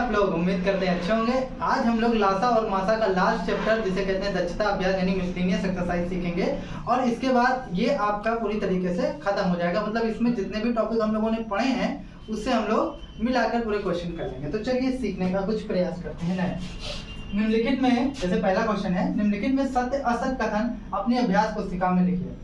आप लोग? उम्मीद करते हैं अच्छे होंगे। आज हम लोग लासा और मासा का लास्ट चैप्टर जिसे कहते हैं दक्षता अभ्यास यानी मिसलेनियस एक्सरसाइज सीखेंगे और इसके बाद ये आपका पूरी तरीके से खत्म हो जाएगा। मतलब इसमें जितने भी टॉपिक हम लोगों ने पढ़े हैं उससे हम लोग मिलाकर पूरे क्वेश्चन कर लेंगे। तो चलिए सीखने का कुछ प्रयास करते हैं। नए निम्नलिखित में जैसे पहला क्वेश्चन है, निम्नलिखित में सत्य असत्य कथन अपने अभ्यास पुस्तिका में लिखिए।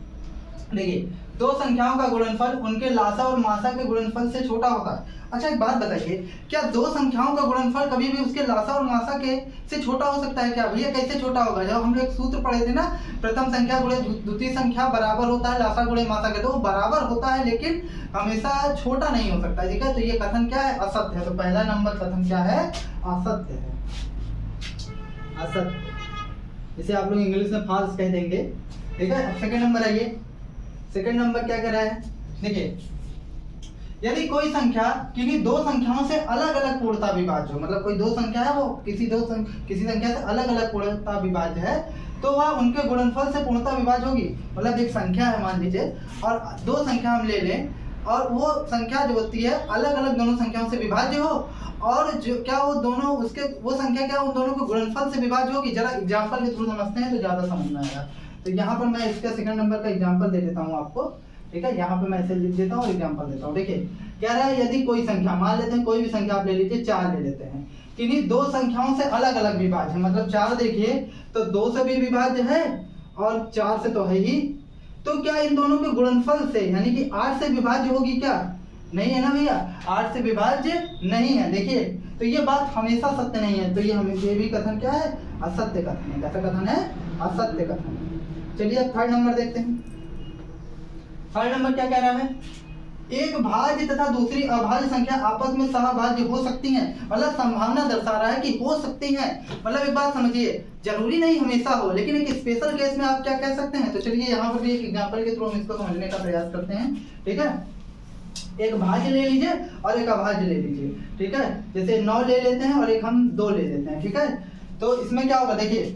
देखिए, दो संख्याओं का गुणनफल उनके लासा और मासा के गुणनफल से छोटा होता है। अच्छा एक बात बताइए, क्या दो संख्याओं का गुणनफल कभी भी उसके लासा और मासा के से छोटा हो सकता है क्या? भैया कैसे छोटा होगा? जब हम लोग एक सूत्र पढ़े थे ना, प्रथम संख्या गुणे द्वितीय संख्या बराबर होता है लासा गुणे मासा के, तो वो बराबर होता है लेकिन हमेशा छोटा नहीं हो सकता। ठीक है, तो ये कथन क्या है? असत्य है। तो पहला नंबर कथन क्या है? असत्य है। असत्य, इसे आप लोग इंग्लिश में फॉल्स कह देंगे। ठीक है, अब सेकंड नंबर आइए। सेकंड नंबर क्या कह रहा है? देखिए, यदि कोई संख्या किन्हीं दो संख्याओं से अलग अलग पूर्णता विभाज्य हो, मतलब कोई दो संख्या है वो किसी संख्या से अलग अलग पूर्णता विभाज्य है, तो वह उनके गुणनफल से पूर्णता विभाज्य होगी। मतलब एक संख्या है मान लीजिए और दो संख्या हम ले लें और वो संख्या जो होती है अलग अलग दोनों संख्याओं से विभाज्य हो और जो क्या वो दोनों उसके वो संख्या क्या उन दोनों के गुणनफल से विभाज्य होगी। जरा एग्जाम्पल के थ्रू समझते हैं तो ज्यादा समझ में आएगा। तो यहाँ पर मैं इसका सेकंड नंबर का एग्जाम्पल दे देता हूँ आपको। ठीक है, यहाँ पे मैं ऐसे लिख देता हूँ, एग्जाम्पल देता हूँ। देखिए कह रहा है, यदि कोई संख्या मान लेते हैं, कोई भी संख्या आप ले लीजिए, 4 ले लेते हैं, किन्हीं दो संख्याओं से अलग अलग विभाज्य है। मतलब 4 देखिए तो 2 से भी विभाज्य है और 4 से तो है ही, तो क्या इन दोनों के गुणनफल से यानी कि 8 से विभाज्य होगी क्या? नहीं है ना भैया, 8 से विभाज्य नहीं है। देखिए तो ये बात हमेशा सत्य नहीं है, तो ये भी कथन क्या है? असत्य कथन है। कैसा कथन है? असत्य कथन। चलिए अब थर्ड नंबर देखते हैं। थर्ड नंबर क्या कह रहा है? एक भाज्य तथा दूसरी अभाज्य संख्या आपस में सहभाज्य हो सकती हैं। मतलब संभावना दर्शा रहा है कि हो सकती हैं। मतलब एक बात समझिए, जरूरी नहीं हमेशा हो, लेकिन एक स्पेशल केस में आप क्या कह सकते हैं। तो चलिए यहाँ पर भी एक एग्जांपल के थ्रू हम इसको समझने का प्रयास करते हैं। ठीक है, एक भाज्य ले लीजिए और एक अभाज्य ले लीजिए। ठीक है, जैसे 9 ले लेते हैं और एक हम 2 ले लेते हैं। ठीक है, तो इसमें क्या होगा? देखिए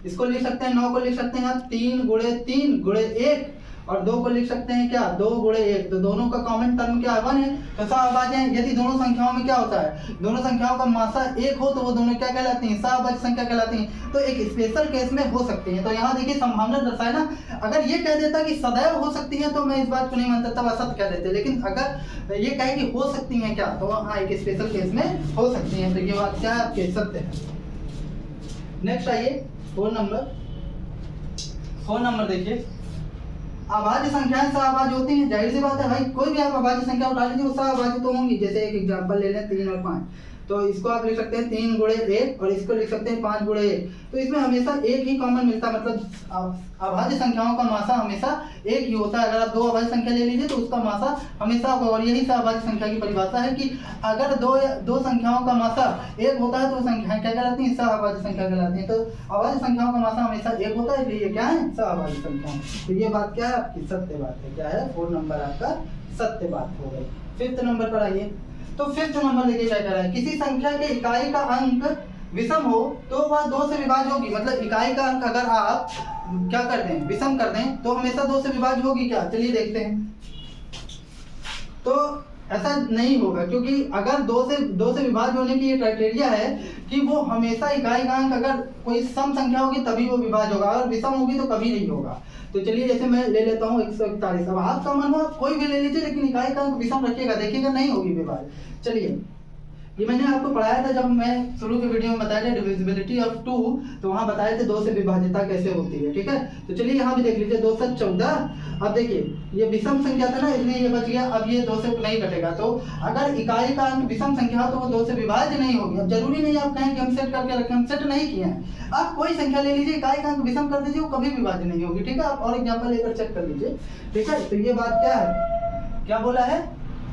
इसको लिख सकते हैं, 9 को लिख सकते हैं आप 3 गुणे 3 गुणे 1 और 2 को लिख सकते हैं क्या? 2 गुणे 1। तो दोनों का कॉमन टर्म क्या 1 है, तो सहभाज्य है। यदि दोनों संख्याओं में क्या होता है, दोनों संख्याओं का मासा 1 हो तो वो दोनों क्या कहलाती हैं? सहभाज्य संख्या कहलाती हैं। तो एक स्पेशल केस में हो सकती हैं। तो यहाँ देखिए संभावना दर्शाए ना, अगर ये कह देता कि सदैव हो सकती है तो मैं इस बात को नहीं मानता, तब असत्य कह देते। लेकिन अगर ये कहे कि हो सकती हैं क्या, तो हाँ एक स्पेशल केस में हो सकती हैं। तो ये बात क्या है? आपके सत्य है। नेक्स्ट आइए 4 नंबर। 4 नंबर देखिए, अभाज्य संख्याएं सहभाज्य होती हैं। जाहिर सी बात है भाई, कोई भी आप अभाज्य संख्या उठा लीजिए वो सहभाज्य तो होंगी। जैसे एक एग्जांपल ले लें 3 और 5, तो इसको आप लिख सकते हैं 3 गुणे 1 और इसको लिख सकते हैं 5 गुणे 1। तो इसमें हमेशा एक ही कॉमन मिलता है। मतलब अभाज्य संख्याओं का मासा हमेशा एक ही होता है। अगर आप 2 अभाज्य संख्या ले लीजिए तो उसका मासा हमेशा होगा। और यही सहभाज्य संख्या की परिभाषा है कि अगर दो संख्याओं का मासा एक होता है तो संख्याएं क्या कहलाती हैं? सहभाज्य संख्या कहलाती हैं। तो अभाज्य संख्याओं का मासा हमेशा एक होता है, इसलिए ये क्या है? सहभाज्य संख्या। तो ये बात क्या है? आपकी सत्य बात है। क्या है? 4 नंबर आपका सत्य बात हो गई। 5th नंबर पर आइए। तो 5th नंबर देखिए क्या कह रहा है? किसी संख्या के इकाई का अंक विषम हो तो वह 2 से विभाज्य होगी। मतलब इकाई का अंक अगर आप क्या कर दें, विषम कर दें, तो हमेशा 2 से विभाज्य होगी क्या? चलिए देखते हैं। तो ऐसा नहीं होगा, क्योंकि अगर 2 से विभाज्य होने की ये क्राइटेरिया है कि वो हमेशा इकाई का अंक अगर कोई सम संख्या होगी तभी वो विभाज्य होगा, अगर विषम होगी तो कभी नहीं होगा। तो चलिए जैसे मैं ले लेता हूँ 141। अब हाथ का मन हो कोई भी ले लीजिए, लेकिन इकाई का अंक विषम रखिएगा, देखिएगा नहीं होगी विभाज्य। चलिए ये मैंने आपको पढ़ाया था जब मैं शुरू के वीडियो में बताया था डिविजिबिलिटी ऑफ 2, तो वहाँ बताए थे 2 से विभाज्यता कैसे होती है। ठीक है, तो चलिए यहाँ भी देख लीजिए 2 से 14। अब देखिए ये विषम संख्या था ना, इसलिए ये बच गया। अब ये 2 से नहीं कटेगा, तो अगर इकाई का अंक विषम संख्या हो तो वो 2 से विभाज्य नहीं होगी। अब जरूरी नहीं आप कहें कि हम सेट करके रखें, हम सेट नहीं किए हैं। आप कोई संख्या ले लीजिए, इकाई का अंक विषम कर दीजिए, वो कभी विभाज्य नहीं होगी। ठीक है, आप और एग्जाम्पल लेकर चेक कर लीजिए। ठीक है, तो ये बात क्या है? क्या बोला है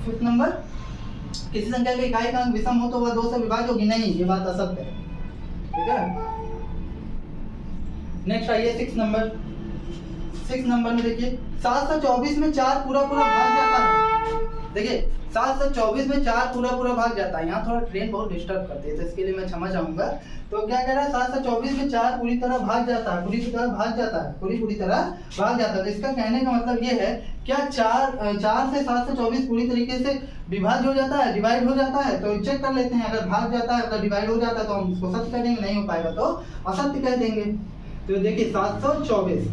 5th नंबर? किसी संख्या के इकाई का अंक विषम हो तो वह 2 से विभाज्य होगी नहीं, ये बात असत्य है। ठीक है, नेक्स्ट आइए 6 नंबर। 6 नंबर में देखिए 724 में 4 पूरा भाग जाता है। देखिए 724 में 4 पूरा पूरा भाग जाता है। यहाँ थोड़ा ट्रेन बहुत डिस्टर्ब करती है तो इसके लिए मैं क्षमा चाहूंगा। तो क्या कह रहा है 724 में 4 पूरी तरह भाग जाता है, पूरी तरह भाग जाता है, पूरी तरह भाग जाता है। तो इसका कहने का मतलब ये है, क्या 4 से 724 पूरी तरीके से विभाज्य हो जाता है, डिवाइड हो जाता है? तो चेक कर लेते हैं। अगर भाग जाता है, अगर डिवाइड हो जाता है तो हम इसको सत्य कह देंगे, नहीं हो पाएगा तो असत्य कह देंगे। तो देखिए 724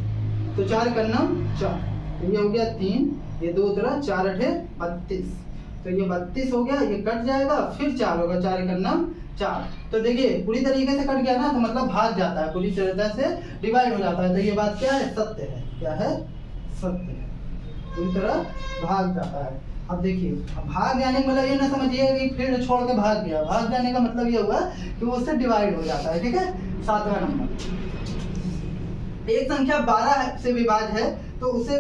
तो 4 करनम 4, ये हो गया 3, ये 2 तरह 4 8 32, तो ये 32 हो गया, ये कट जाएगा, फिर 4 होगा, 4 करनम 4। तो देखिए पूरी तरीके से कट गया ना, तो मतलब भाग जाता है, पूरी तरह से डिवाइड हो जाता है। तो ये बात क्या है? सत्य है। क्या है? सत्य है, पूरी तरह भाग जाता है। अब देखिए, भाग जाने का मतलब ये ना समझिएगा कि फील्ड छोड़ के भाग गया। भाग जाने का मतलब ये हुआ कि वो उससे डिवाइड हो जाता है। ठीक है, 7वां नंबर, एक संख्या 12 से विभाज्य है तो उसे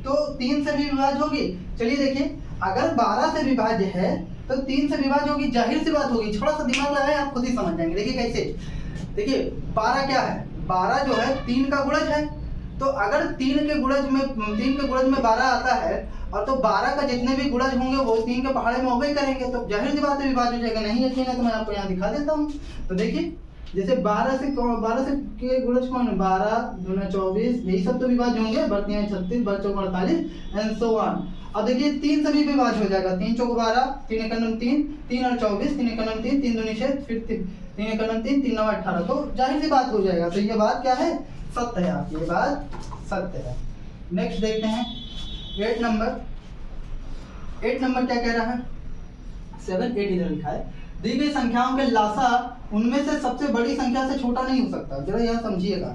तो 3 से भी विभाज्य होगी। चलिए देखिए, अगर 12 से विभाज्य है तो 3 से विभाज्य होगी, जाहिर सी बात होगी। थोड़ा सा दिमाग लगाए, आप खुद ही समझ जाएंगे। देखिए कैसे, देखिए 12 क्या है? 12 जो है 3 का गुणज है। तो अगर 3 के गुणज में 12 आता है, और तो 12 का जितने भी गुणज होंगे वो 3 के पहाड़े में होबे करेंगे, तो जाहिर सी बात है विभाज्य हो जाएगा। नहीं यकीन है तो मैं आपको यहाँ दिखा देता हूँ। तो देखिए, जैसे 12 से के गुणज कौन है? 12 दूना 24, यही सब तो विभाज्य होंगे। बढ़ते 36, बढ़ चौक 48 एंड सो ऑन। अब देखिए 3 से भी विभाज्य हो जाएगा। 3 चौक 12, 3 एकम 3, 3 और 24, 3 एकम 3, 3 दूनी 6, फिर 3 एकम 3, 3 9 18, तो जाहिर सी बात हो जाएगा। तो ये बात क्या है? सत्य है आपकी, ये बात सत्य है। नेक्स्ट देखते हैं 8 नंबर। 8 नंबर क्या कह रहा है? 7 8 इधर लिखा है। दी गई संख्याओं के लासा उनमें से सबसे बड़ी संख्या से छोटा नहीं हो सकता। जरा यह समझिएगा।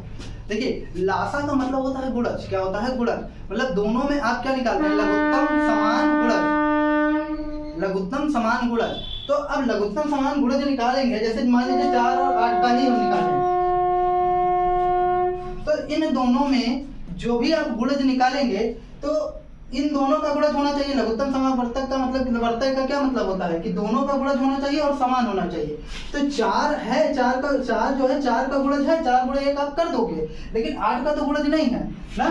देखिए, लासा का मतलब होता है गुणज। क्या होता है? गुणज। मतलब दोनों में आप क्या निकालते हैं? लघुत्तम समान गुणज। लघुत्तम समान गुणज। तो अब लघुत्तम समान गुणज निकालेंगे, जैसे मान लीजिए 4 और 8 का ही हम निकालेंगे, तो इन दोनों में जो भी आप गुणज निकालेंगे तो इन दोनों का गुणज होना चाहिए। लघुत्तम समावर्तक का मतलब, वर्तक का क्या मतलब होता है कि दोनों का गुणज होना चाहिए और समान होना चाहिए। तो 4 है, 4 जो है 4 का गुणज है, 4 गुणे 1 आप कर दोगे, लेकिन 8 का तो गुणज नहीं है ना।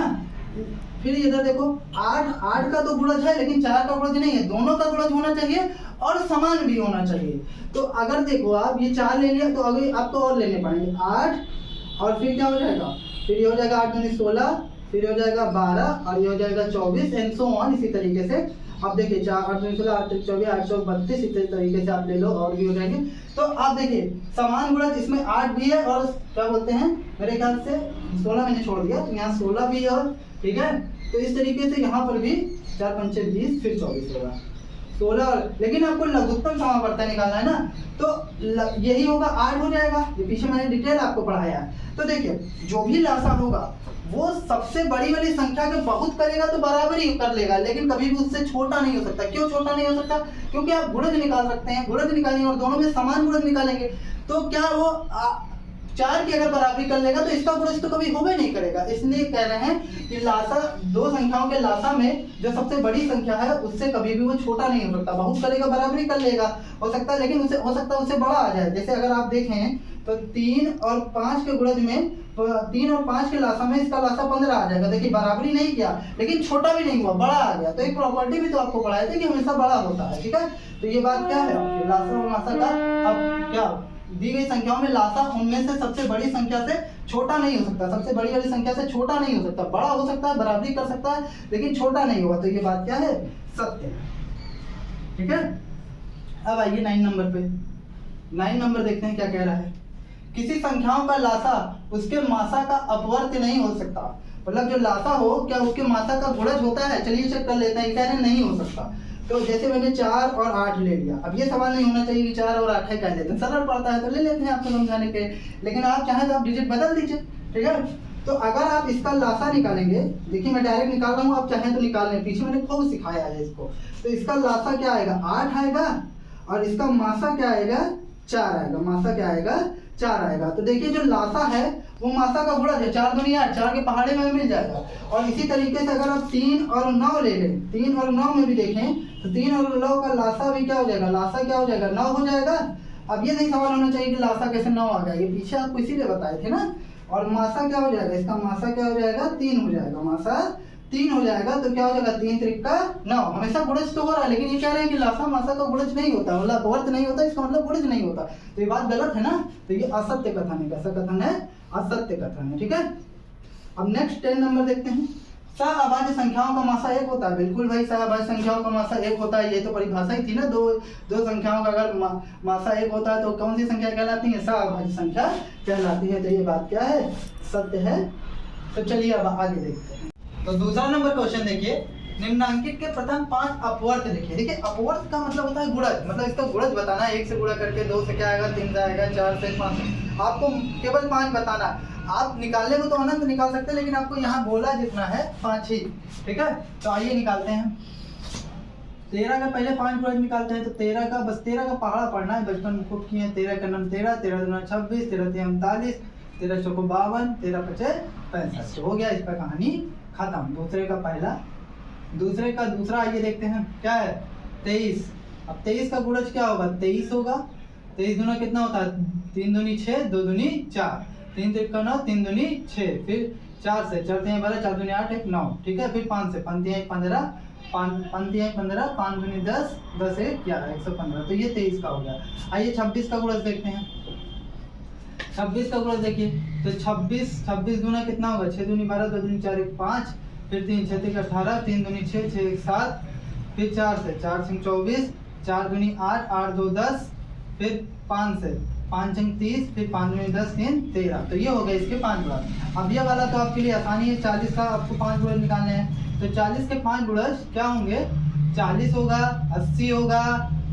फिर इधर देखो, 8 का तो गुणज है लेकिन 4 का गुणज नहीं है। दोनों का गुणज होना चाहिए और समान भी होना चाहिए। तो अगर देखो आप ये 4 ले लिया, तो अभी आपको और लेने पड़ेंगे 8, और फिर क्या हो जाएगा? फिर ये हो जाएगा 8 दूनी 16, फिर हो जाएगा 12, और ये हो जाएगा 24 एंड सो ऑन। इसी तरीके से अब देखिए 4 8 दूनी 16, 8 24, 832, इसी तरीके से आप ले लो और भी हो जाएंगे। तो आप देखिए समान गुणज इसमें 8 भी है, और क्या बोलते हैं, मेरे ख्याल से 16 मैंने छोड़ दिया, तो यहाँ 16 भी है। और ठीक है, तो इस तरीके से यहाँ पर भी 4 पंचे 20, फिर 24 होगा 16। लेकिन आपको लघुत्तम समावर्तक निकालना है ना, तो यही होगा 8 हो जाएगा। ये पीछे मैंने डिटेल आपको पढ़ाया। तो देखिए, जो भी लासा होगा वो सबसे बड़ी वाली संख्या के बहुत करेगा तो बराबर ही कर लेगा, लेकिन कभी भी उससे छोटा नहीं हो सकता। क्यों छोटा नहीं हो सकता? क्योंकि आप गुणज निकाल सकते हैं, गुणज निकालेंगे और दोनों में समान गुणज निकालेंगे, तो क्या वो 4 की अगर बराबरी कर लेगा तो इसका गुणज तो कभी होबे नहीं करेगा। इसलिए कह रहे हैं कि लासा, दो संख्याओं के लासा में जो सबसे बड़ी संख्या है उससे कभी भी वो छोटा नहीं हो सकता। बहुत करेगा, बराबरी कर लेगा, हो सकता है, लेकिन उसे हो सकता है उससे बड़ा आ जाए। जैसे अगर आप देखें तो 3 और 5 के गुणज में, 3 और 5 के लासा में इसका लासा 15 आ जाएगा। देखिए बराबरी नहीं किया, लेकिन छोटा भी नहीं हुआ, बड़ा आ गया। तो एक प्रॉपर्टी भी तो आपको पढ़ाया था कि हमेशा बड़ा होता है। ठीक है, तो ये बात क्या है आपके लासा और मासा का। अब क्या दी गई संख्याओं में लासा उनमें से सबसे बड़ी संख्या से छोटा नहीं हो सकता। सबसे बड़ी वाली संख्या से छोटा नहीं हो सकता, बड़ा हो सकता है, बराबरी कर सकता है, लेकिन छोटा नहीं होगा। तो ये बात क्या है? सत्य है। ठीक है, अब आइए 9 नंबर पे। 9 नंबर देखते हैं क्या कह रहा है। किसी संख्याओं का लासा उसके मासा का अपवर्त्य नहीं हो सकता। मतलब जो लासा हो, क्या उसके मासा का गुणज होता है? चलिए चेक कर लेते हैं। कह रहे नहीं हो सकता। तो जैसे मैंने 4 और 8 ले लिया, अब ये सवाल नहीं होना चाहिए कि 4 और 8 है कह लेते हैं, सरल पड़ता है तो ले लेते हैं आपको समझाने के। लेकिन आप चाहें तो आप डिजिट बदल दीजिए। ठीक है, तो अगर आप इसका लासा निकालेंगे, देखिए मैं डायरेक्ट निकाल रहा हूँ, आप चाहें तो निकाल लें, पीछे मैंने खूब सिखाया है इसको। तो इसका लासा क्या आएगा? 8 आएगा, और इसका मासा क्या आएगा? 4 आएगा। मासा क्या आएगा? 4 आएगा। तो देखिए जो लासा है वो मासा का गुणज है। 4 दूनी 8, 4 के पहाड़े में मिल जाएगा। और इसी तरीके से अगर आप 3 और 9 ले लें, 3 और 9 में भी देखें तो 3 और 9 का लासा भी क्या हो जाएगा? लासा क्या हो जाएगा? 9 हो जाएगा। अब ये नहीं सवाल होना चाहिए कि लासा कैसे 9 आ गया, ये पीछे आपको इसीलिए बताए थे ना। और मासा क्या हो जाएगा? इसका मासा क्या हो जाएगा? 3 हो जाएगा। मासा 3 हो जाएगा तो क्या हो जाएगा 3 त्रिका 9। हमेशा गुणज तो हो रहा है, लेकिन ये कह रहे हैं कि लासा मासा का गुणज नहीं होता, मतलब अपवर्त नहीं होता, इसका मतलब गुणज नहीं होता, तो ये बात गलत है ना। तो ये असत्य कथन है। कैसा कथन है? असत्य कथन है। ठीक है। अब नेक्स्ट 10 नंबर देखते हैं। सहअभाज्य संख्याओं का मासा 1 होता है। बिल्कुल भाई, सहअभाज्य संख्याओं का मासा 1 होता है। ये तो परिभाषा ही थी ना, दो संख्याओं का अगर मासा 1 होता है तो कौन सी संख्या कहलाती है? सहअभाज्य संख्या कहलाती है। तो ये बात क्या है? सत्य है। तो चलिए अब आगे देखते हैं। तो दूसरा नंबर क्वेश्चन देखिए, निम्नांकित के प्रथम 5 अपवर्त लिखिए। देखिए अपवर्त का मतलब होता है गुणज, मतलब इसका गुणज बताना है। 1 से गुणा करके 2 से क्या आएगा? 3 से आएगा, 4 से 5। आपको केवल 5 बताना है। आप निकालने को तो अनंत निकाल सकते हैं, लेकिन आपको यहाँ बोला जितना है 5 ही। ठीक है। तो आइए निकालते हैं। 13 का पहले 5 गुणज निकालते हैं। तो 13 का बस 13 का पहाड़ा पढ़ना है, बचपन में खूब किए हैं। 13 का नाम 13, 13 दूना 26, 13 तिया 39, 13 चौको 52, 13 पचे 65। तो हो गया, इस पर कहानी खत्म। दूसरे का पहला। दूसरे का दूसरा आइए देखते हैं क्या है? 23। अब 23 का गुणज क्या होगा? 23 होगा। 23 दूना कितना होता है? 3 दूनी 6, 2 दूनी 4, 3 त्रिका 9, 3 दूनी 6, फिर 4 से 4 तिहाई 12, 4 दूनी 8, 1 9। ठीक है। फिर 5 से 5 तिहाई 15, 5 तिहाई 15, 5 दूनी 10, 10 1 11, 115। तो ये 23 का हो गया। आइए 26 का गुणज देखते हैं। 26 का गुणज देखिए। तो 26 दूना कितना होगा? 6 दूनी 12, 2 दूनी 4, 1 5, फिर 3 6 3 18, 3 दूनी 6, 6 1 7, फिर 4 से 4 6 24, 4 दूनी 8, 8 2 10, फिर 5 से 5 6 30, फिर 5 दूनी 10, 3 13। तो ये हो गया इसके 5 गुणज। अब ये वाला तो आपके लिए आसानी है। 40 का आपको 5 गुणज निकालने हैं। तो 40 के 5 गुणज क्या होंगे? 40 होगा, 80 होगा,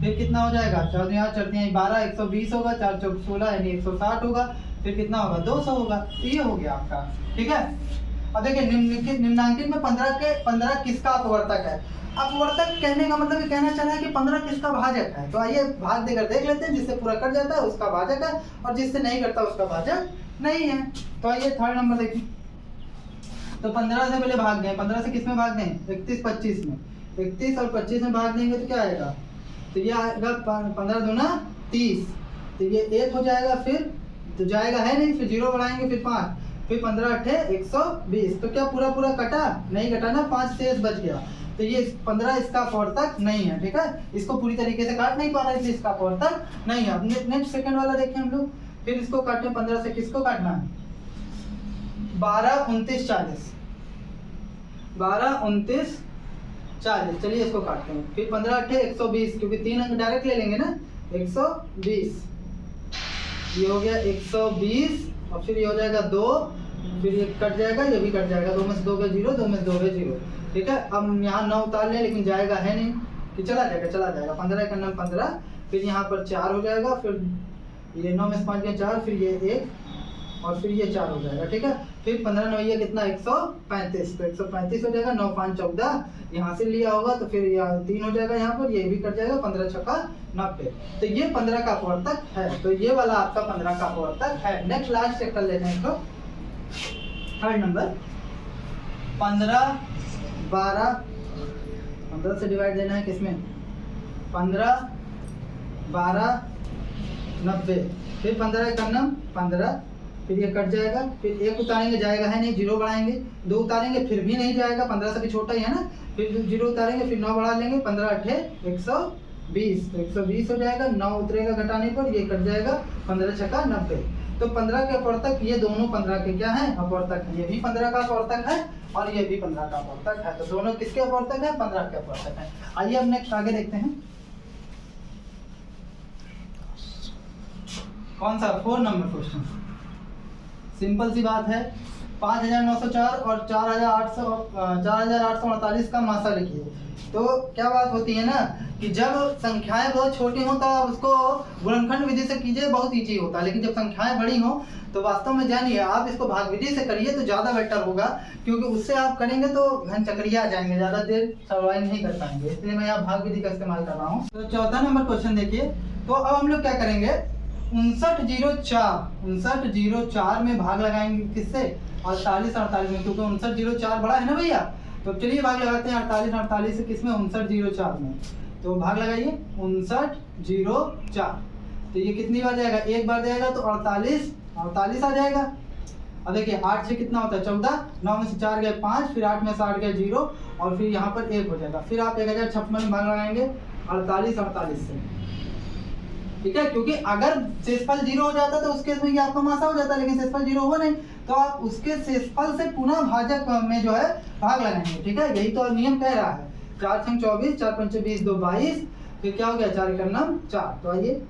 फिर कितना हो जाएगा? 4 दूनी 8, 4 तिहाई 12, 120 होगा, 4 चौक 16 यानी 160 होगा, फिर कितना होगा? 200 होगा। तो ये हो गया आपका। ठीक है। अब देखिए निम्नांकित में 15 किसका अपवर्तक है? अपवर्तक कहने का मतलब ये कहना चाह रहा है कि 15 किसका भाजक है। तो आइए भाग देकर देख लेते हैं। जिससे पूरा कट जाता है उसका भाजक है, और जिससे नहीं करता उसका भाजक नहीं है। तो आइए थर्ड नंबर देखिए। तो 15 से पहले भाग गए। 15 से किस में भाग गए? 31 25 में। 31 और 25 में भाग देंगे तो क्या आएगा? तो ये आएगा 15 दूना 30। तो ये 1 हो जाएगा, फिर तो जाएगा है नहीं, फिर 0 बढ़ाएंगे, फिर 5, फिर 15 8 120। तो क्या पूरा पूरा कटा? नहीं कटा ना, 5 शेष बच गया। तो ये 15 इसका अपवर्तक नहीं है। ठीक है। इसको पूरी तरीके से काट नहीं पा रहा है, इसलिए इसका अपवर्तक नहीं है। अब नेक्स्ट सेकंड वाला देखें हम लोग। फिर इसको काटने 15 से किसको काटना है? 12 29 40, 12 29 40। चलिए इसको काटते हैं। फिर 15 8 120, क्योंकि 3 अंक डायरेक्ट ले लेंगे ना। 120 ये हो गया 120, और फिर ये हो जाएगा 2, फिर ये कट जाएगा, ये भी कट जाएगा। 2 में से 2 गए 0, 2 में से 2 गए 0। ठीक है। अब यहाँ 9 उतार लें, लेकिन जाएगा है नहीं कि चला जाएगा। 15 का नाम 15, फिर यहाँ पर 4 हो जाएगा, फिर ये 9 में से 5 गए 4, फिर ये 1, और फिर ये 4 हो जाएगा। ठीक है। फिर 15 9 ये कितना? 135। तो 135 हो जाएगा। 9 5 14 यहाँ से लिया होगा, तो फिर यहाँ 3 हो जाएगा, यहाँ पर ये भी कट जाएगा। 15 छक्का 90। तो ये 15 का अपवर्तक है। तो ये वाला आपका 15 का अपवर्तक है। नेक्स्ट लास्ट चेक कर लेते हैं इसको। थर्ड नंबर 15 12, 15 से डिवाइड देना है किसमें? 15 12 90, फिर 15 का नाम 15, फिर ये कट जाएगा, फिर 1 उतारेंगे, जाएगा है नहीं, 0 बढ़ाएंगे, 2 उतारेंगे, फिर भी नहीं जाएगा, 15 से भी छोटा ही है ना, फिर 0 उतारेंगे, फिर 9 बढ़ा लेंगे, 15 8 120, तो 120 हो जाएगा। 9 उतरेगा घटाने पर, ये कट जाएगा, 15 छक्का 90। तो 15 के अपवर्तक ये दोनों 15 के क्या है? अपवर्तक है। ये भी 15 का अपवर्तक है, और ये भी 15 का अपवर्तक है। तो दोनों किसके अपवर्तक है? 15 के अपवर्तक है। आइए अब नेक्स्ट आगे देखते हैं। कौन सा? 4 नंबर क्वेश्चन। सिंपल सी बात है। 5904 और 4848 का मासा लिखिए। तो क्या बात होती है ना कि जब संख्याएं बहुत छोटी हो तो उसको गुणनखंड विधि से कीजिए, बहुत ईजी होता है। लेकिन जब संख्याएं बड़ी हो तो वास्तव में जानिए आप इसको भाग विधि से करिए तो ज़्यादा बेटर होगा, क्योंकि उससे आप करेंगे तो घन चक्रिया आ जाएंगे, ज़्यादा देर सर्वाइव नहीं कर पाएंगे। इसलिए मैं यहाँ भाग विधि का इस्तेमाल कर रहा हूँ। तो 4था नंबर क्वेश्चन देखिए। तो अब हम लोग क्या करेंगे? 5904 में भाग लगाएंगे किससे? 48 में, क्योंकि 5904 बड़ा है ना भैया। तो चलिए भाग लगाते हैं 48 से किसमें? 5904 में। तो भाग लगाइए 5904। तो ये कितनी बार जाएगा? एक बार जाएगा, तो 48 आ जाएगा। अब देखिए 8 से कितना होता है 14, 9 में से 4 गए 5, फिर 8 में से 8 गए 0 और फिर यहाँ पर 1 हो जाएगा। फिर आप 1056 में भाग लगाएंगे 48 से, ठीक है। क्योंकि अगर शेषफल 0 हो जाता तो उस केस में ये आपका मासा हो जाता, लेकिन शेषफल 0 हुआ नहीं तो आप उसके शेषफल से पुनः भाजक में जो है भाग लगाएंगे, ठीक है। यही तो नियम कह रहा है। 4 छंग 24, 4 पंचे 20, 2 22, फिर क्या हो गया 4 एकम 4। तो आइए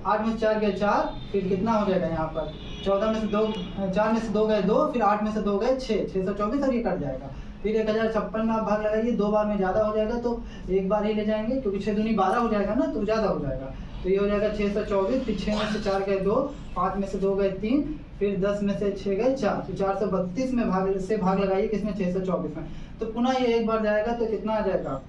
8 में से 4 गए 4, फिर कितना हो जाएगा यहाँ पर 14 में से 2, 4 में से 2 गए 2, फिर 8 में से 2 गए 6, 624 और ये कट जाएगा। फिर 1056 में आप भाग लगाइए, 2 बार में ज़्यादा हो जाएगा तो एक बार ही ले जाएंगे, क्योंकि 6 दूनी 12 हो जाएगा ना, तो ज़्यादा हो जाएगा। तो ये हो जाएगा 624, फिर 6 में से 4 गए 2, 5 में से 2 गए 3, फिर 10 में से 6 गए 4, फिर 432 में भाग लगाइए किसमें 624 में। तो पुनः ये एक बार जाएगा तो कितना आ जाएगा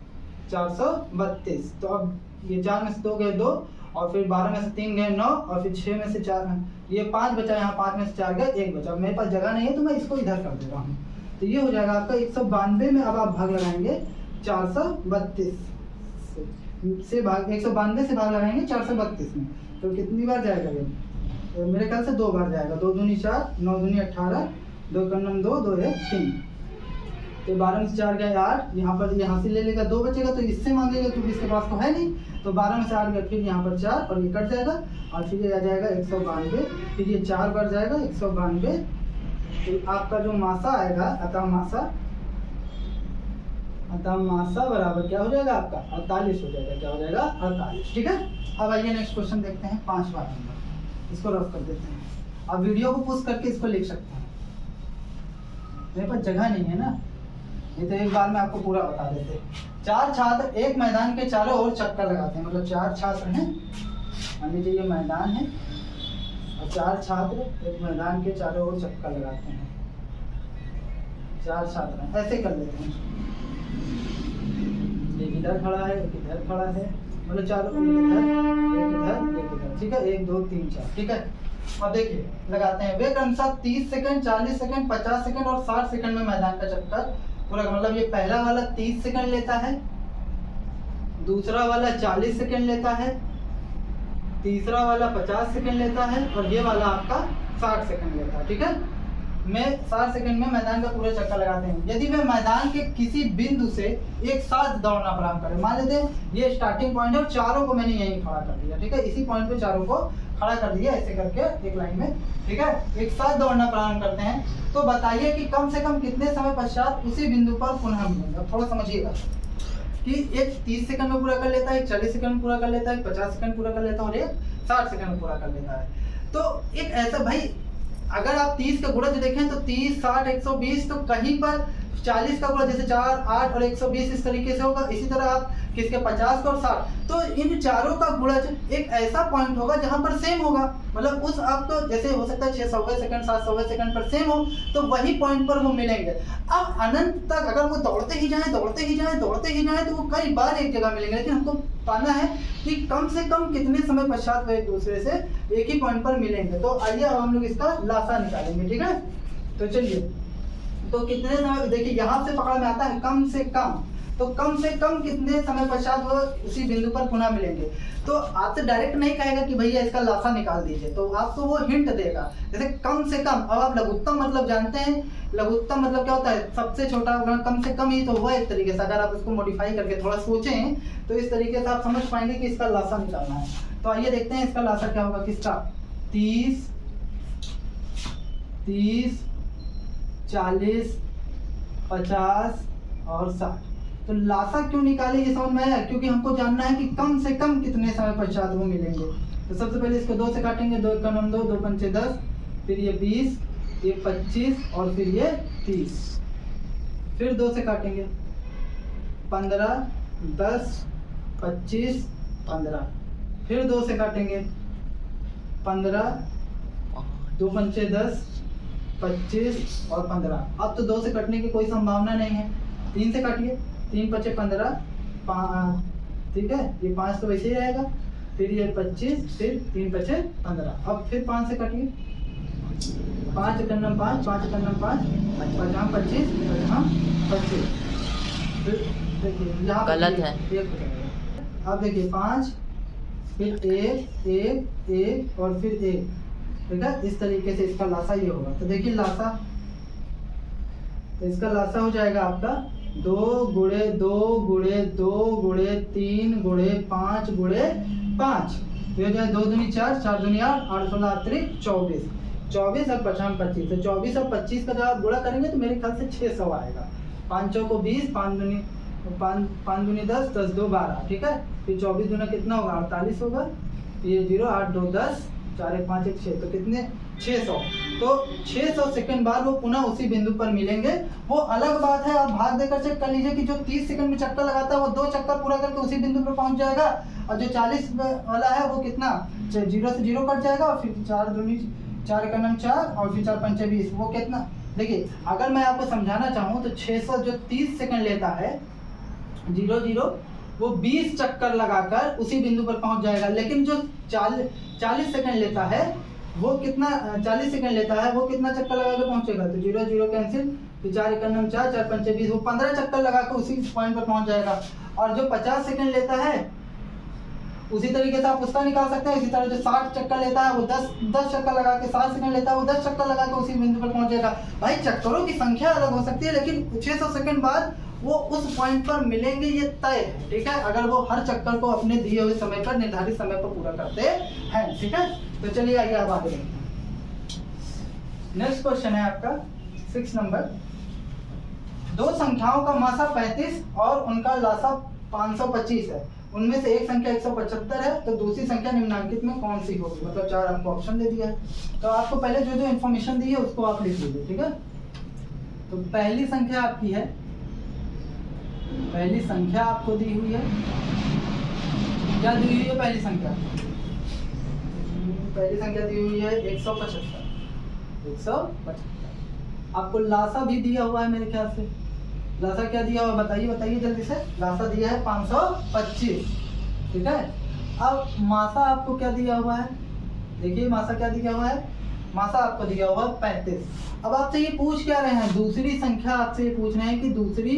432। तो अब ये 4 में से 2 गए 2 और फिर 12 में से 3 गए 9 और फिर 6 में से 4 ये 5 बचा, यहाँ 5 में से 4 गए 1 बचा। मेरे पास जगह नहीं है तो मैं इसको इधर कर दे रहा हूँ। तो ये हो जाएगा आपका 192 में। अब आप भाग लगाएंगे 432 से भाग 192 से भाग लगाएंगे 432 में। तो कितनी बार जाएगा ये? तो मेरे ख्याल से 2 बार जाएगा। 2 दूनी 4, 9 दूनी 18, 2 कन्नम 2, 2 1 3। तो 12 में से 4 गए 8, यहाँ पर यहाँ से ले लेगा 2 बचेगा तो इससे मांगेगा क्योंकि इसके पास तो है नहीं। तो 12 में से 8 गए, फिर यहाँ पर 4 और ये कट जाएगा और फिर ये आ जाएगा 192, फिर ये 4 बार जाएगा 192। तो आपका जो मासा आएगा अतः मासा बराबर क्या हो जाएगा आपका 48 हो जाएगा। क्या हो जाएगा 48, ठीक है। अब आइए नेक्स्ट क्वेश्चन देखते हैं 5वां नंबर। इसको रफ कर देते हैं। अब वीडियो को पुश करके इसको लिख सकते हैं, मेरे पास जगह नहीं है ना, ये तो एक बार में आपको पूरा बता देते। 4 छात्र एक मैदान के चारों ओर चक्कर लगाते हैं, मतलब 4 छात्र हैं, मान लीजिए ये मैदान है और 4 छात्र एक मैदान के चारों ओर चक्कर लगाते हैं। 4 छात्र हैं, ऐसे कर लेते हैं। एक इधर खड़ा है, एक इधर खड़ा है, मतलब चारों एक इधर, ठीक है। 1 2 3 4, ठीक है। अब देखिए लगाते हैं। वे क्रमशः 30 सेकंड, 40 सेकंड, 50 सेकंड और 60 सेकंड में मैदान का चक्कर पूरा, मतलब ये पहला वाला 30 सेकंड लेता है, दूसरा वाला 40 सेकंड लेता है, तीसरा वाला 50 सेकंड लेता है और ये वाला आपका 60 सेकंड लेता है, ठीक है। मैं 60 सेकंड में मैदान का पूरा चक्कर लगाते हैं। यदि वे मैदान के किसी बिंदु से एक साथ दौड़ना प्रारंभ करें, मान लेते हैं ये स्टार्टिंग पॉइंट है और चारों को मैंने यहीं खड़ा कर दिया, ठीक है। इसी पॉइंट पे चारों को खड़ा कर दिया ऐसे करके एक लाइन में, ठीक है। एक साथ दौड़ना प्रारंभ करते हैं तो बताइए कि कम से कम कितने समय पश्चात उसी बिंदु पर पुनः मिलेंगे। थोड़ा समझिएगा कि एक 30 सेकंड में पूरा कर लेता है, एक 40 सेकंड में पूरा कर लेता है, एक 50 सेकंड पूरा कर लेता है और एक 60 सेकंड में पूरा कर लेता है। तो एक ऐसा भाई, अगर आप 30 का गुणज देखें तो 30 60 120, तो कहीं पर 40 का गुणज जैसे 4 8 और 120 इस तरीके से होगा। इसी तरह आप किसके 50 का और 60, तो इन चारों का गुणज एक ऐसा पॉइंट होगा जहां पर सेम होगा, मतलब उस आपको जैसे हो सकता है 600 सेकंड 700 सेकंड पर सेम हो, तो वही पॉइंट पर वो मिलेंगे। अब अनंत तक अगर वो दौड़ते ही जाए तो वो कई बार एक जगह मिलेंगे, लेकिन हमको पाना है कि कम से कम कितने समय पश्चात वो एक दूसरे से एक ही पॉइंट पर मिलेंगे। तो आइए अब हम लोग इसका लासा निकालेंगे, ठीक है। तो चलिए, तो कितने समय, देखिए यहाँ से पकड़ में आता है कम से कम, तो कम से कम कितने समय पश्चात वो उसी बिंदु पर पुनः मिलेंगे। तो आपसे डायरेक्ट नहीं कहेगा कि भैया इसका लासा निकाल दीजिए, तो आपको वो हिंट देगा, जैसे कम से कम। अब आप लघुत्तम मतलब जानते हैं, लघुत्तम मतलब क्या होता है, सबसे छोटा, कम से कम ही तो हुआ एक तरीके से। अगर आप इसको मॉडिफाई करके थोड़ा सोचें तो इस तरीके से आप समझ पाएंगे कि इसका लासा निकालना है। तो आइए देखते हैं इसका लासा क्या होगा, किसका 30 40 50 और 60। तो लासा क्यों निकाले ये समझ में आया, क्योंकि हमको जानना है कि कम से कम कितने समय पश्चात वो मिलेंगे। तो सबसे पहले इसको 2 से काटेंगे, 2 का नाम 2, 2 पंचे 10, फिर ये 20, ये 25 और फिर ये 30। फिर 2 से काटेंगे 15 10 25 15, फिर 2 से काटेंगे 15, 2 पंचे 10 25 और 15। अब तो 2 से कटने की कोई संभावना नहीं है, 3 से काटिए, 3 पचे 15, ठीक है, ये 5 तो वैसे ही रहेगा, फिर ये 25, फिर 3 पचे 15। अब फिर 5 से काटिए, 5 कन्नम 5, 5 कन्नम 5, 25 25। फिर देखिए यहाँ गलत है, अब देखिए 5, फिर 1 1 1 और फिर 1, ठीक है। इस तरीके से इसका लासा ये होगा। तो देखिए लासा, तो इसका लासा हो जाएगा आपका 2 गुणे 2 गुणे 2 गुणे 3 गुणे 5 गुणे 5, ये हो जाए 2 दूनी 4, 4 दूनी 8, 8 16 अतिरिक्त 24, 24 और 50 25। तो 24 और 25 का जब आप गुणा करेंगे तो मेरे ख्याल से 600 आएगा। 5 चौको 20, 5 दूनी 10, 10 2 12, ठीक है। फिर 24 दूना कितना होगा 48 होगा, ये 0 8 2 10, 4 1 5 1 6, तो कितने 600। तो 600 सेकंड बाद वो पुनः उसी बिंदु पर मिलेंगे। वो अलग बात है, आप भाग देकर चेक कर लीजिए कि जो 30 सेकंड में चक्कर लगाता है वो 2 चक्कर पूरा करके उसी बिंदु पर पहुंच जाएगा, और जो 40 वाला है वो कितना 0 से 0 कट जाएगा, और फिर 4 दूनी 4 का नाम 4, और फिर 4 पंचे 20, वो कितना। देखिए अगर मैं आपको समझाना चाहूँ तो 600 जो 30 सेकंड लेता है 0 0, वो 20 चक्कर लगाकर उसी बिंदु पर पहुंच जाएगा। लेकिन जो 40 सेकंड लेता है वो कितना 40 सेकंड लेता है वो कितना चक्कर लगा के पहुंचेगा, तो 0 0 कैंसिल, फिर 4 1 9 4, 4 पंचे 20, वो 15 चक्कर लगा कर उसी पॉइंट पर पहुंच जाएगा। और जो 50 सेकंड लेता है उसी तरीके से आप उसका निकाल सकते हैं। इसी तरह जो 60 चक्कर लेता है वो 10 चक्कर लगा के, 60 सेकंड लेता है वो 10 चक्कर लगा के उसी बिंदु पर पहुंच जाएगा। भाई चक्करों की संख्या अलग हो सकती है, लेकिन 600 सेकंड बाद वो उस पॉइंट पर मिलेंगे, ये तय है, ठीक है। अगर वो हर चक्कर को अपने दिए हुए समय पर, निर्धारित समय पर पूरा करते हैं, ठीक है। तो चलिए आइए अब आगे देखते हैं। नेक्स्ट क्वेश्चन है आपका 6 नंबर। दो संख्याओं का मासा 35 और उनका लासा 525 है। उनमें से एक संख्या 175 है, तो दूसरी संख्या निम्नलिखित में कौन सी होगी। मतलब 4 आपको ऑप्शन दे दिया है, तो आपको पहले जो जो इन्फॉर्मेशन दी है उसको आप लिख लीजिए, ठीक है। तो पहली संख्या आपकी है, पहली संख्या आपको दी हुई है, क्या दी हुई है पहली संख्या? पहली संख्या दी हुई है 175। आपको लासा भी दिया हुआ है मेरे ख्याल से। लासा क्या दिया हुआ बताइए जल्दी से। लासा दिया है 525, ठीक है। अब मासा आपको क्या दिया हुआ है, देखिए मासा क्या दिया हुआ है, मासा आपको दिया हुआ है 35। अब आपसे ये पूछ क्या रहे हैं, दूसरी संख्या आपसे ये पूछ रहे हैं कि दूसरी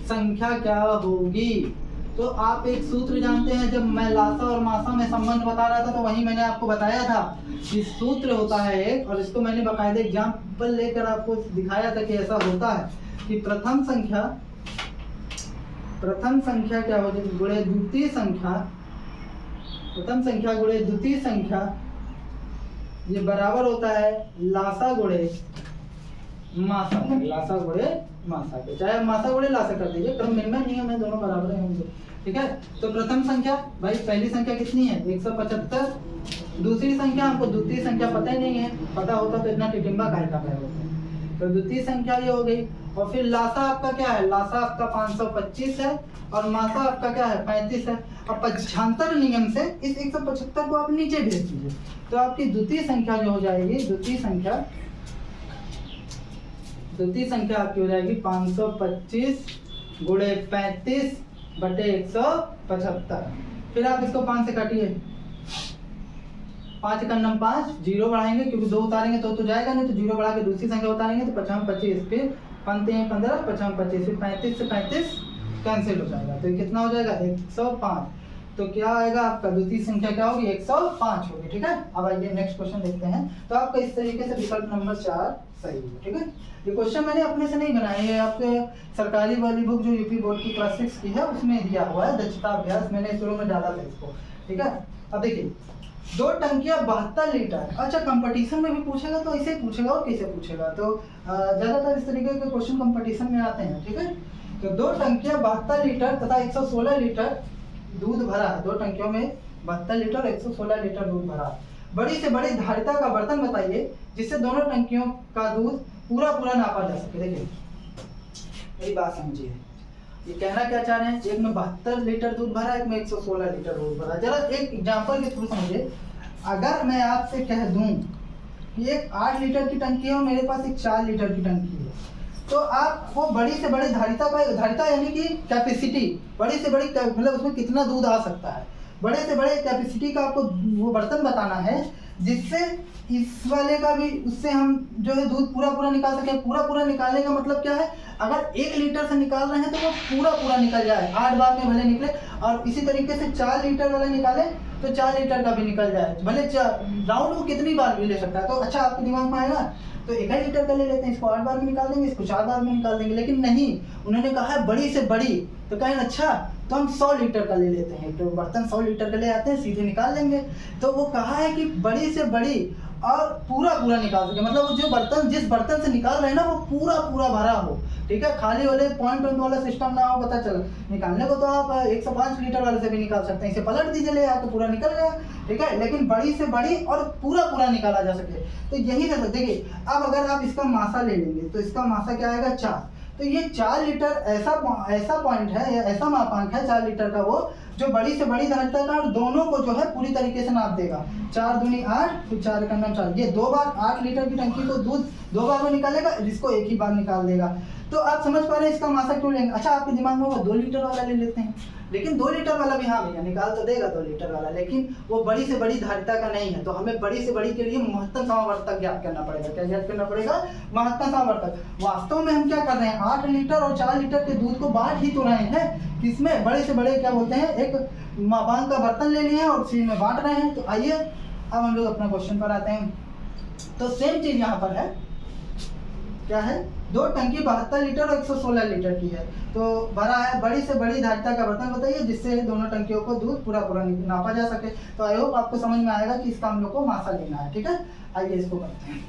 संख्या क्या होगी। तो आप एक सूत्र जानते हैं, जब मैं लासा और मासा में संबंध बता रहा था तो वही मैंने आपको बताया था कि सूत्र होता है एक, और इसको मैंने बाकायदे एग्जाम्पल लेकर आपको दिखाया था कि ऐसा होता है कि प्रथम संख्या क्या हो जाएगी गुणे द्वितीय संख्या, प्रथम संख्या गुणे द्वितीय संख्या, ये बराबर होता है लासा गुणे मासा, लासा गुणे मासा के, चाहे मासा गुणे लासा कर दीजिए, क्रम में नियम है, दोनों बराबर होंगे, ठीक है। तो प्रथम संख्या भाई, पहली संख्या कितनी है 175, दूसरी संख्या हमको द्वितीय संख्या पता ही नहीं है, पता होता तो इतना टिटिम्बा काहे का होता है। तो द्वितीय संख्या ये हो गई, और फिर लासा आपका क्या है, लासा आपका 525 है, और मासा आपका क्या है 35 है। अब पक्षांतर नियम से इस 175 को आप नीचे भेज दीजिए, तो आपकी द्वितीय संख्या जो हो जाएगी, द्वितीय संख्या आपकी हो जाएगी 525 गुणे 35 बटे 175। फिर आप इसको 5 से काटिए, 5 का नम 5, 0 बढ़ाएंगे क्योंकि 2 उतारेंगे तो जाएगा नहीं, तो 0 बढ़ा के दूसरी संख्या उतारेंगे तो 55 25, फिर 5 15 55 25, फिर 35 से 35 कैंसिल हो जाएगा, तो ये कितना हो जाएगा 105। तो क्या आएगा आपका द्वितीय संख्या क्या होगी 105 होगी, ठीक है। अब आइए नेक्स्ट क्वेश्चन देखते हैं। तो आपका इस तरीके से विकल्प नंबर 4 सही है, ठीक है। ये क्वेश्चन मैंने अपने से नहीं बनाया, ये आपके सरकारी वाली बुक जो यूपी बोर्ड की क्लास 6 की है उसमें दिया हुआ है, दक्षता अभ्यास, मैंने शुरू में डाला था इसको, ठीक है। अब देखिए 2 टंकियां 72 लीटर, अच्छा कंपटीशन में भी पूछेगा तो ऐसे पूछेगा और कैसे पूछेगा, तो ज्यादातर इस तरीके के क्वेश्चन कंपटीशन में आते हैं, ठीक है। तो 2 टंकियां 72 लीटर तथा 116 लीटर दूध भरा है, 2 टंकियों में 72 लीटर 116 लीटर दूध भरा है। बड़ी से बड़ी धारिता का बर्तन बताइए जिससे दोनों टंकियों का दूध पूरा नापा जा सके। देखिए मेरी बात समझिए, ये कहना क्या चाह रहे हैं, एक में 72 लीटर दूध भरा, एक में 116 लीटर दूध भरा। जरा एक एग्जांपल के थ्रू समझिए, अगर मैं आपसे कह दूं कि एक 8 लीटर की टंकी है और मेरे पास एक 4 लीटर की टंकी है, तो आप वो बड़ी से बड़ी धारिता यानी कि कैपेसिटी, बड़ी से बड़ी मतलब उसमें कितना दूध आ सकता है, बड़े से बड़े कैपेसिटी का आपको वो बर्तन बताना है जिससे इस वाले का भी उससे हम जो है दूध पूरा पूरा निकाल सके। पूरा पूरा निकालने का मतलब क्या है, अगर 1 लीटर से निकाल रहे हैं तो वो पूरा पूरा निकल जाए, 8 बार में भले निकले। और इसी तरीके से 4 लीटर वाला निकाले तो 4 लीटर का भी निकल जाए, भले राउंड वो कितनी बार भी ले सकता है। तो अच्छा आपके दिमाग में आएगा तो 1 लीटर का ले लेते हैं, इसको 8 बार में निकाल देंगे, इसको 4 बार में निकाल देंगे। लेकिन नहीं, उन्होंने कहा है बड़ी से बड़ी, तो कहें अच्छा तो हम 100 लीटर का ले लेते हैं, तो बर्तन 100 लीटर का ले आते हैं, सीधे निकाल लेंगे। तो वो कहा है कि बड़ी से बड़ी और पूरा पूरा निकाल सके, मतलब वो जो बर्तन जिस बर्तन से निकाल रहे हैं ना वो पूरा पूरा भरा हो, ठीक है, खाली वाले पॉइंट वाला सिस्टम ना हो। पता चला निकालने को तो आप 105 लीटर वाले से भी निकाल सकते हैं, इसे पलट दीजिए ले तो पूरा निकल गया, ठीक है। लेकिन बड़ी से बड़ी और पूरा पूरा निकाला जा सके, तो यही से देखिए। अब अगर आप इसका मासा ले लेंगे तो इसका मासा क्या आएगा 4, तो ये 4 लीटर ऐसा पॉइंट है या ऐसा मापांक है 4 लीटर का, वो जो बड़ी से बड़ी धारिता का और दोनों को जो है पूरी तरीके से नाप देगा। 4 दूनी 8, फिर 4 का नाम 4, ये 2 बार 8 लीटर की टंकी को दूध 2 बार में निकालेगा, जिसको एक ही बार निकाल देगा। तो आप समझ पा रहे हैं इसका मासा क्यों लेंगे। अच्छा आपके दिमाग में वो 2 लीटर वाला ले लेते हैं, लेकिन 2 लीटर वाला भी हाँ भैया निकाल तो देगा 2 लीटर वाला, लेकिन वो बड़ी से बड़ी धारिता का नहीं है। तो हमें बड़ी से बड़ी के लिए महत्तम समावर्तक ज्ञात करना पड़ेगा। क्या ज्ञात करना पड़ेगा? महत्तम समावर्तक। वास्तव में हम क्या कर रहे हैं, 8 लीटर और 4 लीटर के दूध को बांट ही तो रहे हैं, किसमें, बड़े से बड़े क्या बोलते हैं, एक मापांक का बर्तन ले लिए हैं और उसी में बांट रहे हैं। तो आइए अब हम लोग अपना क्वेश्चन पर आते हैं। तो सेम चीज यहाँ पर है, क्या है, 2 टंकी 72 लीटर और 116 लीटर की है, तो भरा है बड़ी से बड़ी धारिता का बर्तन बताइए जिससे दोनों टंकियों को दूध पूरा पूरा नापा जा सके। तो आई होप आपको समझ में आएगा कि इसका हम लोग को मासा लेना है, ठीक है। आइए इसको करते हैं।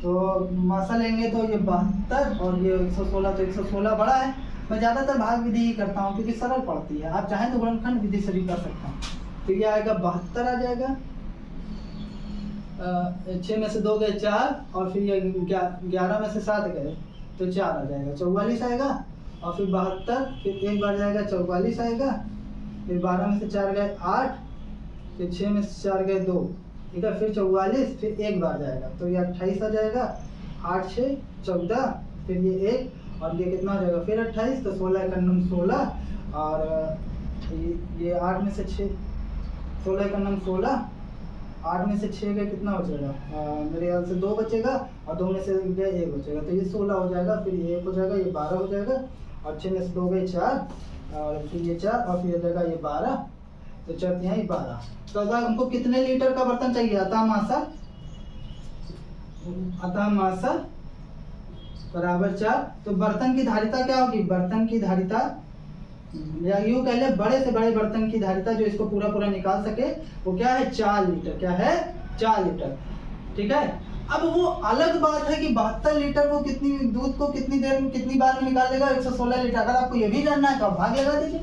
तो मासा लेंगे तो ये 72 और ये 116, तो 116 बड़ा है। मैं ज़्यादातर भाग विधि ही करता हूँ क्योंकि सरल पड़ती है, आप चाहें तो गुणनखंड विधि से भी कर सकते हैं। तो ये आएगा 72 आ जाएगा, 6 में से 2 गए 4, और फिर ये 11 में से 7 गए तो 4 आ जाएगा, 44 आएगा। और फिर 72, फिर एक बार जाएगा 44 आएगा, फिर 12 में से 4 गए 8, फिर 6 में से 4 गए 2, ठीक है, फिर 44, फिर एक बार जाएगा तो ये 28 आ जाएगा, 8 6 14, फिर ये 1 और ये कितना हो जाएगा फिर 28, तो 16 का नम 16, और ये 8 में से 6, 16 का नम 16, 8 में से 6 गए कितना बचेगा, मेरे ख्याल से 2 बचेगा, और 2 में से गए 1 बचेगा, तो ये 16 हो जाएगा, फिर ये 1 हो जाएगा, ये 12 हो जाएगा, और 6 में से 2 गए 4, और फिर ये 4, और फिर हो जाएगा ये 12, तो 4 यहाँ 12। तो अगर हमको कितने लीटर का बर्तन चाहिए, अतः मासा बराबर 4, तो बर्तन की धारिता क्या होगी, बर्तन की धारिता या यूँ कह ले बड़े से बड़े बर्तन की धारिता जो इसको पूरा पूरा निकाल सके वो क्या है 4 लीटर, क्या है 4 लीटर, ठीक है। अब वो अलग बात है कि 72 लीटर को कितनी दूध को कितनी देर में कितनी बार में निकाल देगा 116 लीटर। अगर आपको ये भी जानना है तो आप भाग लगा दीजिए,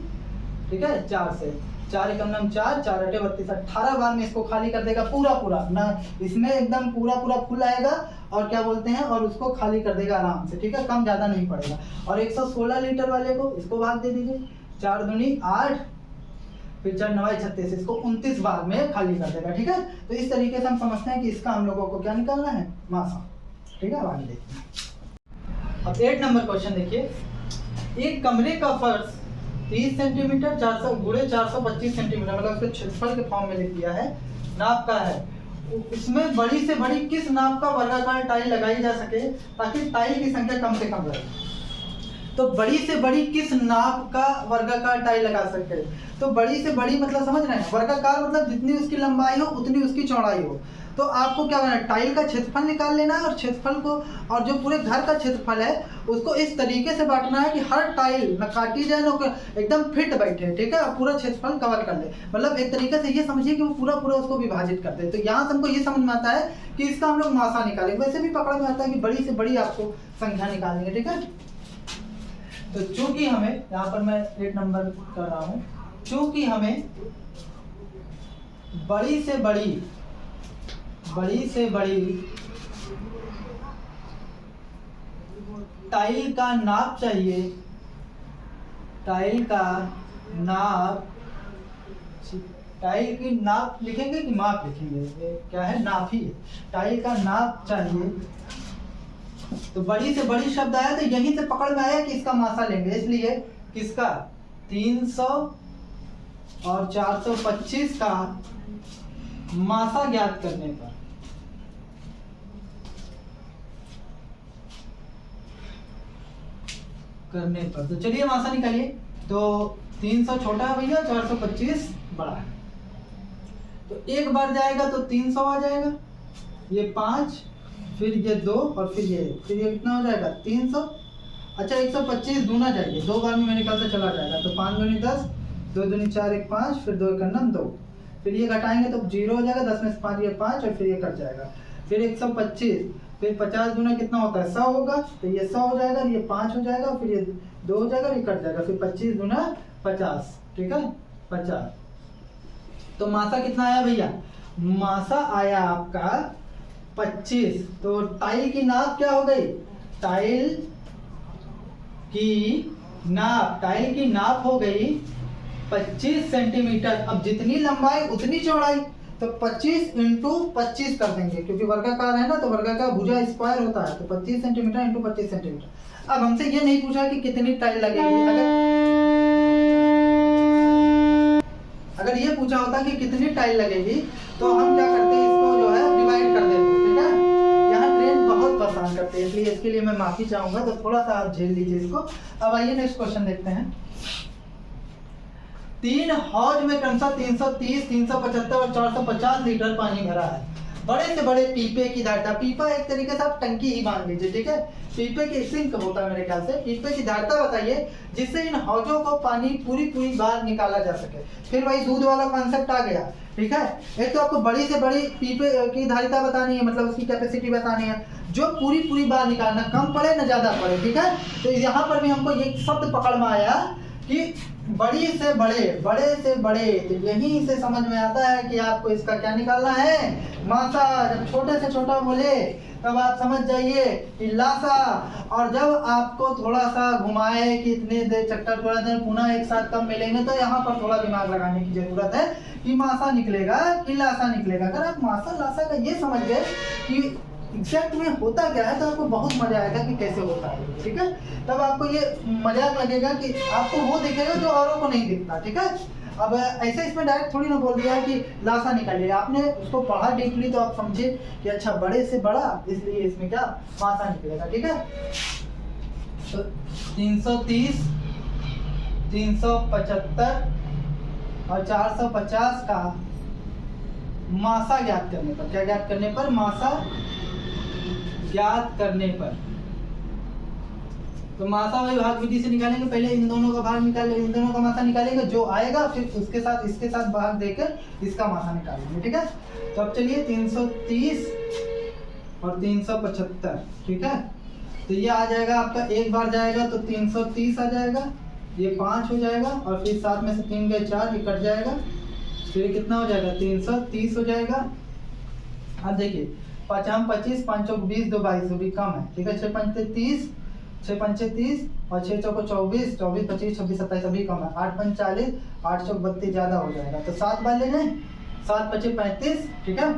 ठीक है, 4 से, 4 एकम नम 4, 4 अटे 32, 18 बार में इसको खाली कर देगा पूरा पूरा ना, इसमें एकदम पूरा पूरा फुल आएगा और क्या बोलते हैं, और उसको खाली कर देगा आराम से, ठीक है, कम ज़्यादा नहीं पड़ेगा। और 116 लीटर वाले को इसको भाग दे दीजिए, 4 दूनी 8, फिर 4 9 36, इसको 29 बार में खाली कर देगा, ठीक है। तो इस तरीके से हम समझते हैं कि इसका हम लोगों को क्या निकालना है, मासा, ठीक है। आगे देखते हैं। अब 8 नंबर क्वेश्चन देखिए, एक कमरे का फर्श 30 सेंटीमीटर 400 × 425 सेंटीमीटर, मतलब उसको क्षेत्रफल के फॉर्म में लिख दिया है, नाप का है। इसमें बड़ी से बड़ी किस नाप का वर्गाकार टाइल लगाई जा सके ताकि टाइल की संख्या कम से कम रहे। तो बड़ी से बड़ी किस नाप का वर्गाकार टाइल लगा सकते हैं, तो बड़ी से बड़ी मतलब समझ रहे हैं, वर्गाकार मतलब जितनी उसकी लंबाई हो उतनी उसकी चौड़ाई हो। तो आपको क्या करना है, टाइल का क्षेत्रफल निकाल लेना है, और क्षेत्रफल को और जो पूरे घर का क्षेत्रफल है उसको इस तरीके से बांटना है कि हर टाइल न काटी जाए न एकदम फिट बैठे, ठीक है, और पूरा क्षेत्रफल कवर कर ले। मतलब एक तरीके से ये समझिए कि वो पूरा पूरा उसको विभाजित कर दे। तो यहाँ से हमको ये समझ में आता है कि इसका हम लोग मासा निकालेंगे। वैसे भी पकड़ में आता है कि बड़ी से बड़ी आपको संख्या निकालेंगे, ठीक है। तो चूंकि हमें यहाँ पर मैं 8 नंबर कर रहा हूँ, चूंकि हमें बड़ी से बड़ी टाइल का नाप चाहिए, टाइल की नाप लिखेंगे कि माप लिखेंगे, क्या है, नाप ही है, टाइल का नाप चाहिए। तो बड़ी से बड़ी शब्द आया तो यहीं से पकड़ में आया कि इसका मासा लेंगे, इसलिए किसका, 300 और 425 का मासा ज्ञात करने पर तो चलिए मासा निकालिए। तो 300 छोटा है भैया, 425 बड़ा है। तो एक बार जाएगा तो 300 आ जाएगा, ये 5, फिर ये 2 और फिर ये कितना हो जाएगा 300। अच्छा 125 दूना जाइए, 2 बार में मेरे ख्याल से चला जाएगा। तो 5 दूनी 10, 2 दूनी 4, 1 5, फिर 2 1 2, फिर ये घटाएंगे तो 0 हो जाएगा, 10 में से 5 ये 5 और फिर ये कट जाएगा। फिर 125, फिर 50 दूना कितना होता है 100 होगा, तो ये 100 हो जाएगा, ये 5 हो जाएगा, फिर ये 2 हो जाएगा, ये कट जाएगा, फिर 25 दूना 50, ठीक है 50। तो मासा कितना आया भैया, मासा आया आपका 25। तो टाइल की नाप क्या हो गई, टाइल की नाप हो गई 25 सेंटीमीटर। अब जितनी लंबाई उतनी चौड़ाई, तो 25 × 25 कर देंगे, क्योंकि वर्गाकार है ना, तो वर्गाकार भुजा स्क्वायर होता है, तो 25 सेंटीमीटर × 25 सेंटीमीटर। अब हमसे ये नहीं पूछा कि कितनी टाइल लगेगी। अगर ये पूछा होता कि कितनी टाइल लगेगी, तो हम क्या करते हैं, इसको जो है डिवाइड कर देते हैं, ठीक है। यहाँ ट्रेन बहुत परेशान करते हैं, इसलिए इसके लिए मैं माफी चाहूंगा, तो थोड़ा सा आप झेल लीजिए इसको। अब आइए नेक्स्ट क्वेश्चन देखते हैं। 3 हौज में क्रमशः 330, 375 और 450 लीटर पानी भरा है। बड़े से बड़े पीपे की धारिता, पीपा एक तरीके से आप टंकी ही मान लीजिए, ठीक है। पीपे की सिंक होता है मेरे ख्याल से। पीपे की धारिता बताइए जिससे इन हौजों को पानी पूरी बाहर निकाला जा सके। फिर वही दूध वाला कॉन्सेप्ट आ गया, ठीक है। एक तो आपको बड़ी से बड़ी पीपे की धारिता बतानी है, मतलब उसकी कैपेसिटी बतानी है, जो पूरी बाहर निकालना, कम पड़े न ज्यादा पड़े, ठीक है। तो यहाँ पर भी हमको ये शब्द पकड़ में आया कि बड़ी से बड़े, तो यहीं से समझ में आता है कि आपको इसका क्या निकालना है, मासा। जब छोटे से छोटा बोले तब आप समझ जाइए कि लासा, और जब आपको थोड़ा सा घुमाए कि इतने देर चक्कर पूरा दिन पुनः एक साथ कब मिलेंगे, तो यहाँ पर थोड़ा दिमाग लगाने की जरूरत है कि मासा निकलेगा कि लासा निकलेगा। अगर आप मासा लासा का ये समझ गए कि एग्जैक्ट में होता क्या है, तो आपको बहुत मजा आएगा कि कैसे होता है, ठीक है। तब आपको ये मजाक लगेगा कि आपको वो दिखेगा जो औरों को नहीं दिखता, ठीक है। अब ऐसे इसमें डायरेक्ट थोड़ी ना बोल दिया कि लासा निकालिए, आपने उसको पढ़ा डीपली तो आप समझे कि अच्छा बड़े से बड़ा, इसलिए इसमें क्या मासा निकलेगा, ठीक है। तो 330, 375 और 450 का मासा ज्ञात करने पर, क्या ज्ञात करने पर, मासा ज्ञात करने पर। तो मासा वही भाग विधि से निकालेंगे, पहले इन दोनों का भाग निकालेंगे, इन दोनों का मासा निकालेंगे, जो आएगा फिर उसके साथ इसके साथ भाग देकर इसका मासा निकालेंगे, ठीक है। तो अब चलिए 330 और 375, ठीक है। तो ये आ जाएगा आपका, एक बार जाएगा तो 330 आ जाएगा, ये 5 हो जाएगा, और फिर 7 में से 3 गए 4, ये कट जाएगा, फिर कितना हो जाएगा 330 हो जाएगा। अब देखिए 5 हम 25, 5 चौक 20, 2 22, भी कम है, ठीक है। 6 पंचे 30, 6 पंचे 30 और 6 चौको 24, 24 25 26 27 अभी कम है। 8 पंच 40, 8 चौक 32 ज्यादा हो जाएगा, तो 7 बार ले लें, 7 पचे 35, ठीक है।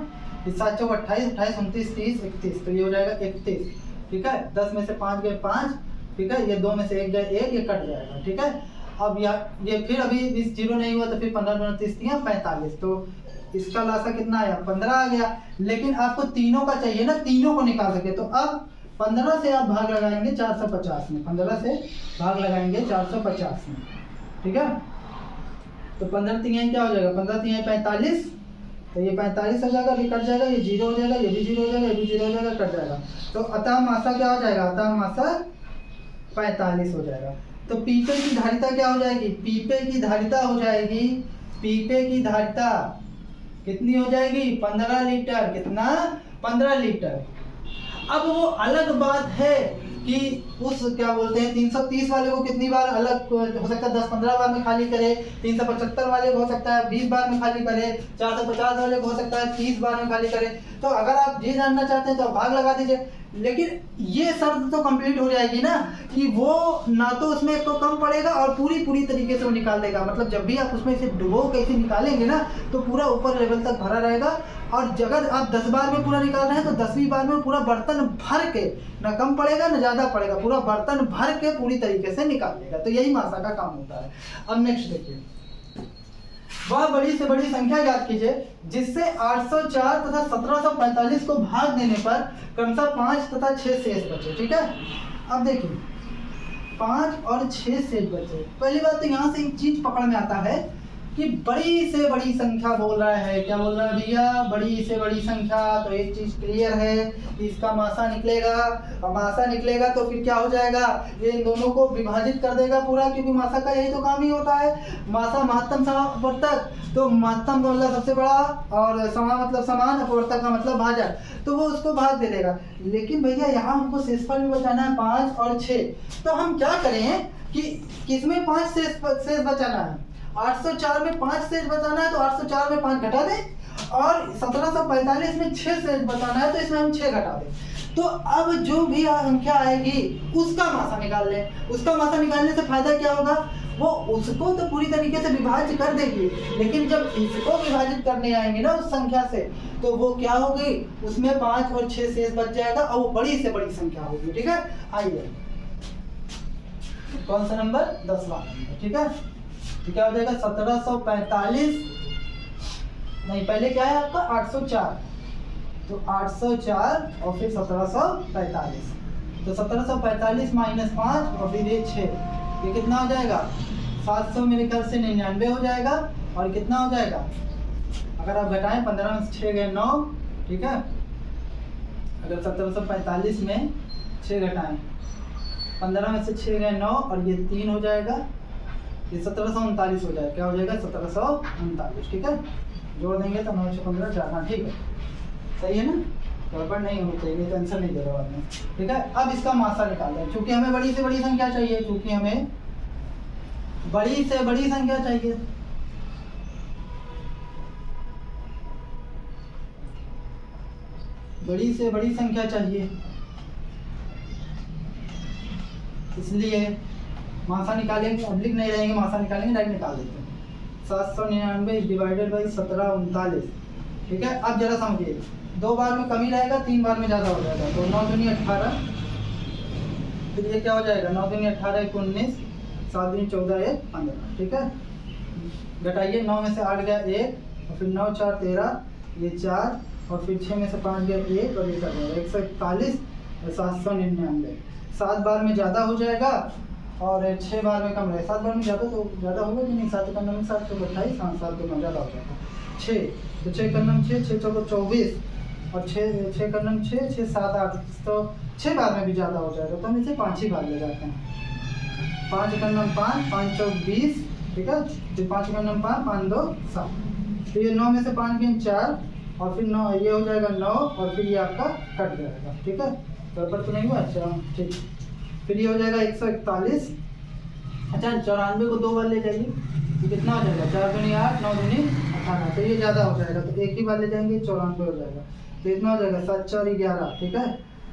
7 चौक 28, 28 29 30 31, तो ये हो जाएगा 31, ठीक है। 10 में से 5 गए 5, ठीक है। ये 2 में से 1 गए 1, ये कट जाएगा, ठीक है। अब ये फिर अभी 0 नहीं हुआ, तो फिर 15 2 30 45, तो इसका लासा कितना आया 15 आ गया। लेकिन आपको तीनों का चाहिए ना, तीनों को निकाल सके, तो अब 15 से आप भाग लगाएंगे 450 में, 15 से भाग लगाएंगे 450 में, ठीक है। तो 15 तिहाई क्या हो जाएगा, 15 तिहाई 45, तो ये 45 हो जाएगा, भी कट जाएगा, ये 0 हो जाएगा, ये भी 0 हो जाएगा, ये भी 0 हो जाएगा, कट जाएगा। तो अतः मासा क्या हो जाएगा, अतः मासा 45 हो जाएगा। तो पीपे की धारिता क्या हो जाएगी, पीपे की धारिता हो जाएगी, पीपे की धारिता कितनी हो जाएगी 15 लीटर, कितना 15 लीटर। अब वो अलग बात है कि उस क्या बोलते हैं 330 वाले को कितनी बार अलग हो सकता है, 10-15 बार में खाली करे, 375 वाले को हो सकता है 20 बार में खाली करे, 450 वाले को हो सकता है 30 बार में खाली करे। तो अगर आप ये जानना चाहते हैं तो आप भाग लगा दीजिए, लेकिन ये शर्त तो कंप्लीट हो जाएगी ना कि वो ना तो उसमें एक तो कम पड़ेगा और पूरी तरीके से वो निकाल देगा। मतलब जब भी आप उसमें इसे डुबो के इसे निकालेंगे ना तो पूरा ऊपर लेवल तक भरा रहेगा। और अगर आप 10 बार में पूरा निकाल रहे हैं तो 10वीं बार में पूरा बर्तन भर के, ना कम पड़ेगा ना ज़्यादा पड़ेगा, पूरा बर्तन भर के पूरी तरीके से निकाल देगा। तो यही मासा का काम होता है। अब नेक्स्ट देखिए, वह बड़ी से बड़ी संख्या ज्ञात कीजिए जिससे 804 तथा 1745 को भाग देने पर क्रमशः 5 तथा 6 शेष बचे। ठीक है, अब देखिए 5 और 6 शेष बचे। पहली बात तो यहाँ से एक चीज पकड़ में आता है कि बड़ी से बड़ी संख्या बोल रहा है। क्या बोल रहा है भैया? बड़ी से बड़ी संख्या। तो एक चीज क्लियर है, इसका मासा निकलेगा, और मासा निकलेगा तो फिर क्या हो जाएगा, ये इन दोनों को विभाजित कर देगा पूरा, क्योंकि मासा का यही तो काम ही होता है। मासा महत्तम अपवर्तक, तो महत्तम का मतलब सबसे बड़ा, और समान मतलब समान, अपवर्तक का मतलब भाजक, तो वो उसको भाग दे देगा। लेकिन भैया यहाँ हमको शेषफल भी बचाना है 5 और 6। तो हम क्या करें कि किसमें 5 शेष बचाना है? 804 में 5 शेष बचाना है तो 804 में 5 घटा दें, और 1745 में 6 शेष बचाना है तो इसमें हम 6 घटा दें। तो अब जो भी संख्या आएगी उसका मासा निकाल लें। उसका मासा निकालने से फायदा क्या होगा, वो उसको तो पूरी तरीके से विभाजित कर देगी, लेकिन जब इसको विभाजित करने आएंगे ना उस संख्या से, तो वो क्या होगी, उसमें 5 और 6 शेष बच जाएगा, और वो बड़ी से बड़ी संख्या होगी। ठीक है, आइए कौन सा नंबर? 10वां नंबर। ठीक है, तो क्या हो जाएगा 1745, नहीं पहले क्या है आपका 804, तो 804 और फिर 1745, तो 1745 माइनस 5 और फिर ये 6, ये कितना हो जाएगा 700 मेरे ख्याल से 99 हो जाएगा। और कितना हो जाएगा, अगर आप घटाएं 15 में से 6 गए 9। ठीक है, अगर 1745 में 6 घटाएं, 15 में से 6 गए 9 और ये 3 हो जाएगा, ये 1739 हो जाएगा। क्या हो जाएगा 1739। ठीक है, जोड़ देंगे तो 9 से 15 4। हाँ ठीक है, सही है ना, गड़बड़ नहीं होनी चाहिए, टेंशन नहीं दे रहा बाद में। ठीक है, अब इसका मासा निकालना है, क्योंकि हमें बड़ी से बड़ी संख्या चाहिए, क्योंकि हमें बड़ी से बड़ी संख्या चाहिए। बड़ी से बड़ी संख्या चाहिए, इसलिए मासा निकालेंगे। अब लिख नहीं रहेंगे, मासा निकालेंगे, डायरेक्ट निकाल देते हैं। 799 डिवाइडेड बाई 1739। ठीक है, अब जरा समझिए, 2 बार में कमी रहेगा, 3 बार में ज़्यादा हो जाएगा। तो 9 दूनी 18, फिर ये क्या हो जाएगा 9 दूनी 18 1 19, 7 दूनी 14 1 15। ठीक है, घटाइए, 9 में से 8 गया 1, और फिर 9 4 13, ये 4, और फिर 6 में से 5 गया 1, और ये कर जाएगा 141 और 799। 7 बार में ज़्यादा हो जाएगा और 6 बार में कम रहेगा। 7 बार में ज़्यादा तो ज़्यादा होगा कि नहीं, 7 का नंबर 7 तो 28, हाँ 7 2 ज़्यादा हो जाएगा 6, तो 6 का नंबर 6 6 चौको 24, और 6 का नंबर 6 6 7 8, तो 6 बार में भी ज़्यादा हो जाएगा, तो हम इसे 5 ही बार ले जाते हैं। 5 का नंबर 5 5 चौक 20। ठीक है, फिर 5 का नंबर 5 5 2 7, तो ये 9 में से 5 गए 4, और फिर 9 ये हो जाएगा 9, और फिर ये आपका कट जाएगा। ठीक है, गड़बड़ तो नहीं हुआ? अच्छा ठीक, फिर ये हो जाएगा 141। अच्छा 94 को 2 बार ले जाइए, तो कितना हो जाएगा 4 दूनी 8 9 दूनी 18, तो ये ज़्यादा हो जाएगा, तो एक ही बार ले जाएंगे 94 हो जाएगा, तो इतना हो जाएगा 7 4 11। ठीक है,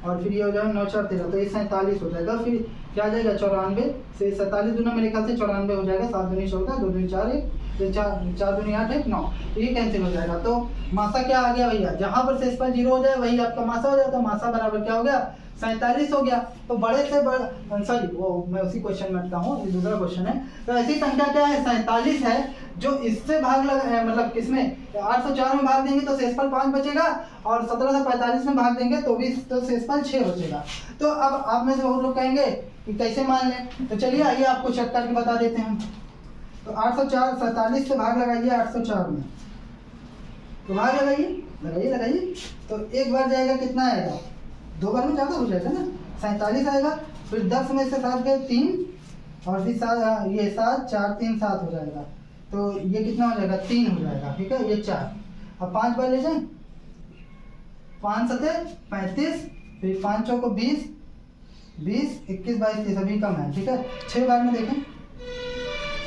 और फिर ये हो जाएगा 9 4 13, तो ये 47 हो जाएगा। फिर क्या आ जाएगा 94 से 47 दूना मेरे ख्याल से 94 हो जाएगा। 7 दूनी 14, 2 दूनी 4 1, तो 4 दूनी 8 1 9, तो ये कैंसिल हो जाएगा। तो मासा क्या आ गया भैया, जहाँ पर शेषफल 0 हो जाए वही आपका मासा हो जाए, तो मासा बराबर क्या हो गया 47 हो गया। तो बड़े से बड़ा, सॉरी वो मैं उसी क्वेश्चन में अटका हूँ, ये दूसरा क्वेश्चन है। तो ऐसी संख्या क्या है 47 है, जो इससे भाग लगा मतलब किसमें 804 में भाग देंगे तो शेषफल 5 बचेगा, और 1745 में भाग देंगे तो भी तो शेषफल 6 बचेगा। तो अब आप में से बहुत लोग कहेंगे कि कैसे मान लें, तो चलिए आइए आपको चेक करके बता देते हैं। तो 804 47 से भाग लगाइए 804 में, तो भाग लगाइए, तो एक बार जाएगा कितना आएगा, 2 बार में ज़्यादा हो जाएगा ना, 47 आएगा। फिर 10 में से 7 गए 3, और फिर 7 ये 7 4 3 7 हो जाएगा, तो ये कितना हो जाएगा 3 हो जाएगा। ठीक है, ये 4, अब 5 बार ले जाएं, 5 7 35, फिर 5 चौको 20 20 21 22 30, अभी कम है। ठीक है, 6 बार में देखें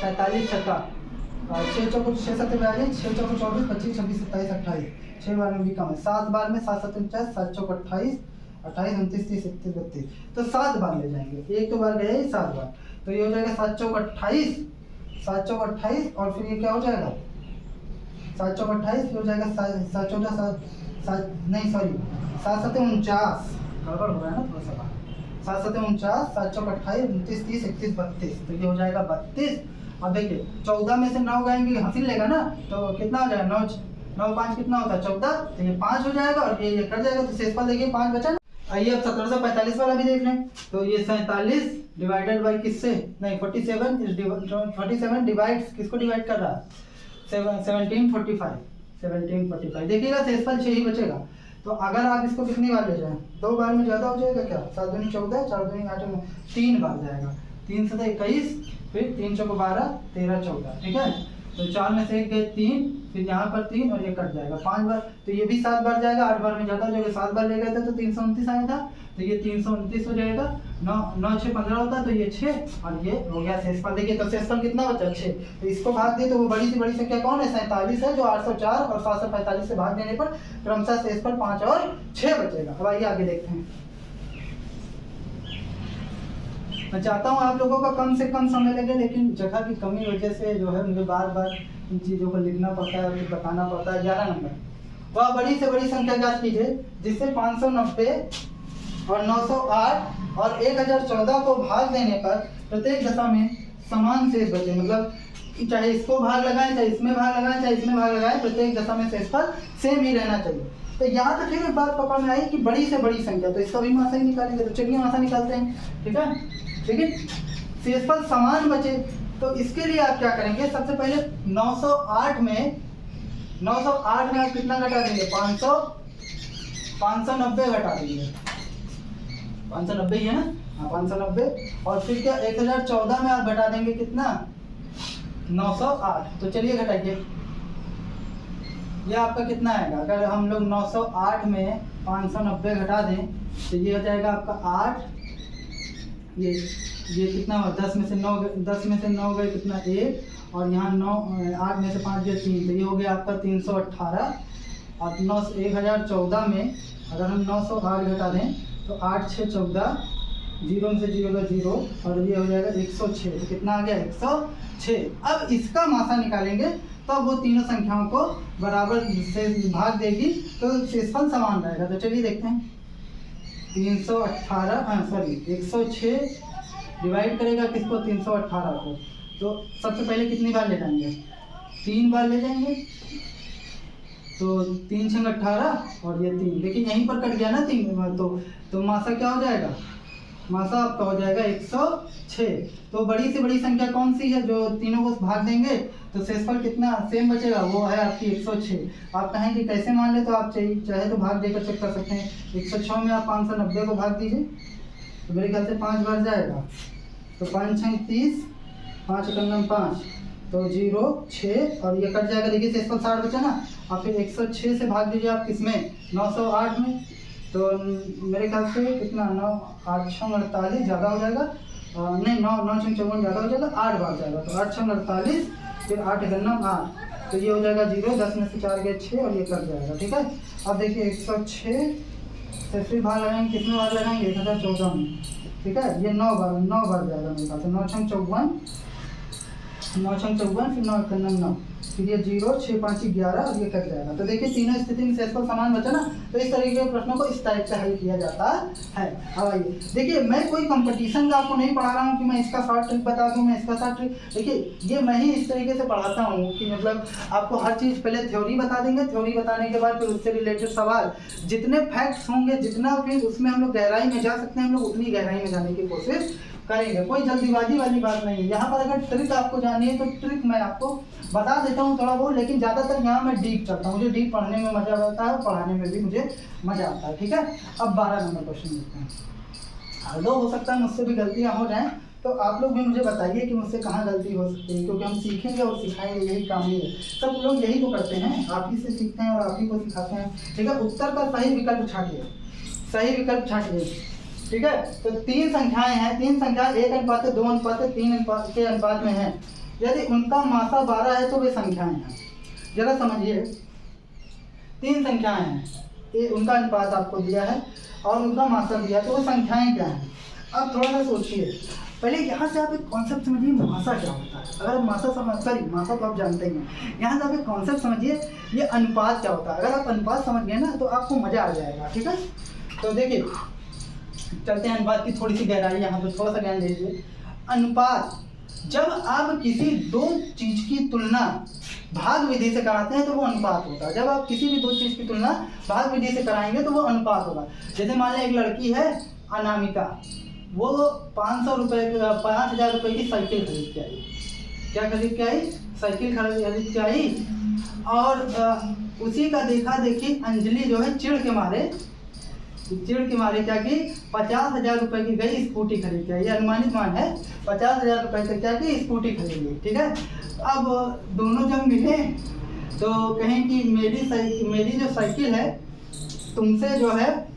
47 छक्का, और 6 चौको 6 7 42, 6 चौको 24 25 26 27 28, 6 बार में भी कम है। 7 बार में 7 7 49, 7 चौक 28, 28, 29, 30, 31, 32, तो 7 बार ले जाएंगे, एक तो बार गया ही 7 बार, तो ये हो जाएगा 7 चौक 28, 7 चौक 28, और फिर ये क्या हो जाएगा 7 चौक 28, हो जाएगा 7 चौका 7 नहीं सॉरी 7 7 49, गड़बड़ हो रहा है ना थोड़ा सा, 7 7 49, 7 चौक 28, 29, 30, 31, 32, तो ये हो जाएगा 32। अब देखिए 14 में से 9 गाएंगे हंसी लेगा ना, तो कितना हो जाएगा 9 5 कितना होता है 14, तो ये 5 हो जाएगा और ये कट जाएगा, तो शेषफल देखिए 5 बचा। आइए अब 1745 वाला भी देख लें, तो ये 47 डिवाइडेड बाई किससे, नहीं 47 डिवाइड्स किसको डिवाइड कर रहा है 1745, देखिएगा शेषफल 6 ही बचेगा। तो अगर आप इसको कितनी बार ले जाएं, 2 बार में ज़्यादा हो जाएगा क्या, 7 दूनी 14, 4 दूनी 8, 3 बार जाएगा, 3 7 21, फिर 3 चौक 12, 13 14, ठीक है। तो 4 में से 1 गए 3, फिर यहाँ पर 3 और ये कट जाएगा 5 बार, तो ये भी 7 बार जाएगा, 8 बार में ज़्यादा हो जाएगा, 7 बार ले गए थे तो 329 आया था, तो ये 329 हो जाएगा, 9 6 15 होता है, तो ये 6 और ये हो गया शेषफल। देखिए तो शेषफल कितना बचा 6, तो इसको भाग दिए तो वो बड़ी से बड़ी संख्या कौन है 47 है, जो 804 और 745 से भाग देने पर क्रमशः शेषफल 5 और 6 बचेगा। अब आइए आगे देखते हैं। मैं चाहता हूँ आप लोगों का कम से कम समय लगे, लेकिन जगह की कमी वजह से जो है मुझे बार बार इन चीज़ों को लिखना पड़ता है, फिर बताना पड़ता है। 11 नंबर, वह बड़ी से बड़ी संख्या ज्ञात कीजिए जिससे 590 और 908 और 1014 को भाग देने पर प्रत्येक दशा में समान शेष बचे, मतलब चाहे इसको भाग लगाएं, चाहे इसमें भाग लगाएं, चाहे इसमें भाग लगाएं, प्रत्येक दशा में शेषफल सेम ही रहना चाहिए। तो यहाँ तक एक बात पकड़ में आई कि बड़ी से बड़ी संख्या, तो इसका भी मासा ही निकालेंगे, तो चलिए मासा निकालते हैं, ठीक है। ठीक है, शेषफल समान बचे, तो इसके लिए आप क्या करेंगे, सबसे पहले 908 में आप कितना घटा देंगे 590 घटा देंगे, 590 ही है ना, हाँ 590, और फिर क्या 1014 में आप घटा देंगे कितना 908, तो चलिए घटाइए, ये आपका कितना आएगा, अगर हम लोग 908 में 590 घटा दें तो ये हो जाएगा आपका 8, ये कितना हुआ 10 में से 9 गए कितना 1, और यहाँ 8 में से 5 गए 3, तो ये हो गया आपका 318, और 1014 में अगर हम 908 घटा दें तो 8 6 14, 0 में से 0 का 0, और ये हो जाएगा 106, तो कितना आ गया 106। अब इसका मासा निकालेंगे तो वो तीनों संख्याओं को बराबर से भाग देगी, तो शेषफल समान रहेगा। तो चलिए देखते हैं, 106 डिवाइड करेगा किसको 318 को, तो सबसे पहले कितनी बार ले जाएंगे 3 बार ले जाएंगे, तो 3 6 18 और ये 3, देखिए यहीं पर कट गया ना 3, तो मासा क्या हो जाएगा, मासा आपका हो जाएगा 106। तो बड़ी से बड़ी संख्या कौन सी है जो तीनों को भाग देंगे, तो शेषफल कितना सेम बचेगा, वो है आपकी 106। आप कहेंगे कैसे मान ले, तो आप चाहे तो भाग देकर चेक कर सकते हैं। 106 में आप 590 को भाग दीजिए, तो मेरे ख्याल से 5 बार जाएगा, तो 5 6 30, 5 एकम 5, तो 0 6 और ये कट जाएगा, देखिए शेषफल 60 बचा ना। और फिर 106 से भाग दीजिए आप किसमें 908 में, तो मेरे ख्याल से कितना 9 8 6 48 ज़्यादा हो जाएगा, नहीं 9 9 6 54 ज़्यादा हो जाएगा, 8 बार जाएगा, तो 8 6 48, फिर 8 एकम 8, तो ये हो जाएगा 0, 10 में से 4 गए 6 और ये कट जाएगा, ठीक है। अब देखिए 106 से फिर भाग लगाएंगे, किसमें भाग लगाएंगे 1014 में, ठीक है। ये 9 बार जाएगा मेरे ख्याल से, 9 6 54, 9 6 54, फिर 9 एकम 9, फिर ये 0 6 5 11 और ये कट जाएगा। तो देखिए तीनों स्थिति में शेषफल समान बचा ना, तो इस तरीके के प्रश्नों को इस टाइप से हल किया जाता है। अब आइए देखिए, मैं कोई कंपटीशन का आपको नहीं पढ़ा रहा हूँ कि मैं इसका शॉर्ट ट्रिक बता दूँ, मैं इसका शॉर्ट ट्रिक, देखिए ये मैं ही इस तरीके से पढ़ाता हूँ कि मतलब आपको हर चीज़ पहले थ्योरी बता देंगे, थ्योरी बताने के बाद फिर उससे रिलेटेड सवाल, जितने फैक्ट्स होंगे जितना फिर उसमें हम लोग गहराई में जा सकते हैं, हम लोग उतनी गहराई में जाने की कोशिश करेंगे। कोई जल्दीबाजी वाली बात नहीं है। यहाँ पर अगर ट्रिक आपको जानी है तो ट्रिक मैं आपको बता देता हूँ थोड़ा बहुत, लेकिन ज़्यादातर यहाँ मैं डीप चलता हूँ, मुझे डीप पढ़ने में मज़ा आता है और पढ़ाने में भी मुझे मज़ा आता है, ठीक है। अब 12 नंबर क्वेश्चन देखते हैं। हेलो, हो सकता है मुझसे भी गलतियाँ हो जाएँ, तो आप लोग भी मुझे बताइए कि मुझसे कहाँ गलती हो सकती है, क्योंकि हम सीखेंगे और सिखाएंगे, यही काम ही है। सब लोग यही तो करते हैं, आप ही से सीखते हैं और आप ही को सिखाते हैं, ठीक है। उत्तर का सही विकल्प छाटिए, सही विकल्प छाटिए, ठीक है। तो 3 संख्याएं हैं, 3 संख्याएं 1 अनुपात 2 अनुपात 3 अनुपात के अनुपात में हैं। यदि उनका मासा 12 है तो वे संख्याएं हैं। जरा समझिए, 3 संख्याएं हैं, ये उनका अनुपात आपको दिया है और उनका मात्रा दिया है, तो वो संख्याएं क्या हैं। अब थोड़ा सा सोचिए, पहले यहाँ से आप एक कॉन्सेप्ट समझिए मासा क्या होता है। अगर आप मासा तो आप जानते ही हैं, यहाँ से आप एक कॉन्सेप्ट समझिए ये अनुपात क्या होता है। अगर आप अनुपात समझ गए ना तो आपको मज़ा आ जाएगा, ठीक है। तो देखिए चलते हैं अनुपात की थोड़ी सी गहराई, यहाँ पर थोड़ा सा ज्ञान दीजिए। अनुपात, जब आप किसी दो चीज़ की तुलना भाग विधि से कराते हैं तो वो अनुपात होता है। जब आप किसी भी दो चीज़ की तुलना भाग विधि से कराएंगे तो वो अनुपात होगा। जैसे मान लें एक लड़की है अनामिका, वो 500 रुपये 5000 रुपये की साइकिल खरीद के आई। क्या खरीद के आई? साइकिल खरीद के आई। और उसी का देखा देखी अंजलि जो है चिढ़ के मारे क्या की 50,000 रुपये की गई स्कूटी खरीद के आई। ये अनुमानित मान है, 50,000 रुपये से क्या की स्कूटी खरीद ली, ठीक है। अब दोनों जब मिले तो कहें कि मेरी जो साइकिल है तुमसे जो है,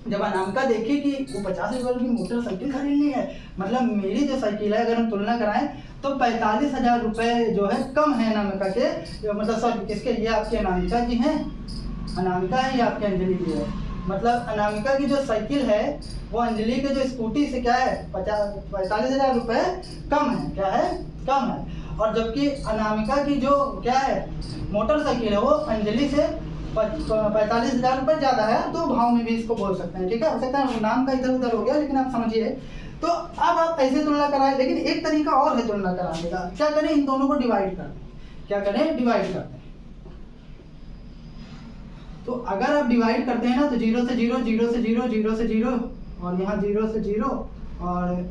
जब अनामिका देखी कि वो 50,000 की मोटरसाइकिल खरीद ली है, मतलब मेरी जो साइकिल है अगर हम तुलना कराएं तो 45,000 रुपये जो है कम है अनामिका के, मतलब सॉरी किसके, ये आपके अनामिका जी हैं, अनामिका है, ये आपके अंजलि की है। मतलब अनामिका की जो साइकिल है वो अंजलि के जो स्कूटी से क्या है 45,000 रुपये कम है, क्या है, कम है। और जबकि अनामिका की जो क्या है मोटरसाइकिल है वो अंजलि से 45,000 रुपये ज़्यादा है। दो भाव में भी इसको बोल सकते हैं, ठीक है। हो सकता है नाम का इधर उधर हो गया, लेकिन आप समझिए। तो अब आप ऐसे तुलना कराएं, लेकिन एक तरीका और है तुलना कराने का। क्या करें, इन दोनों को डिवाइड कर दें। क्या करें, डिवाइड कर दें। तो अगर आप डिवाइड करते हैं ना तो 0 से 0, 0 से 0, 0 से 0 और यहाँ 0 से 0 और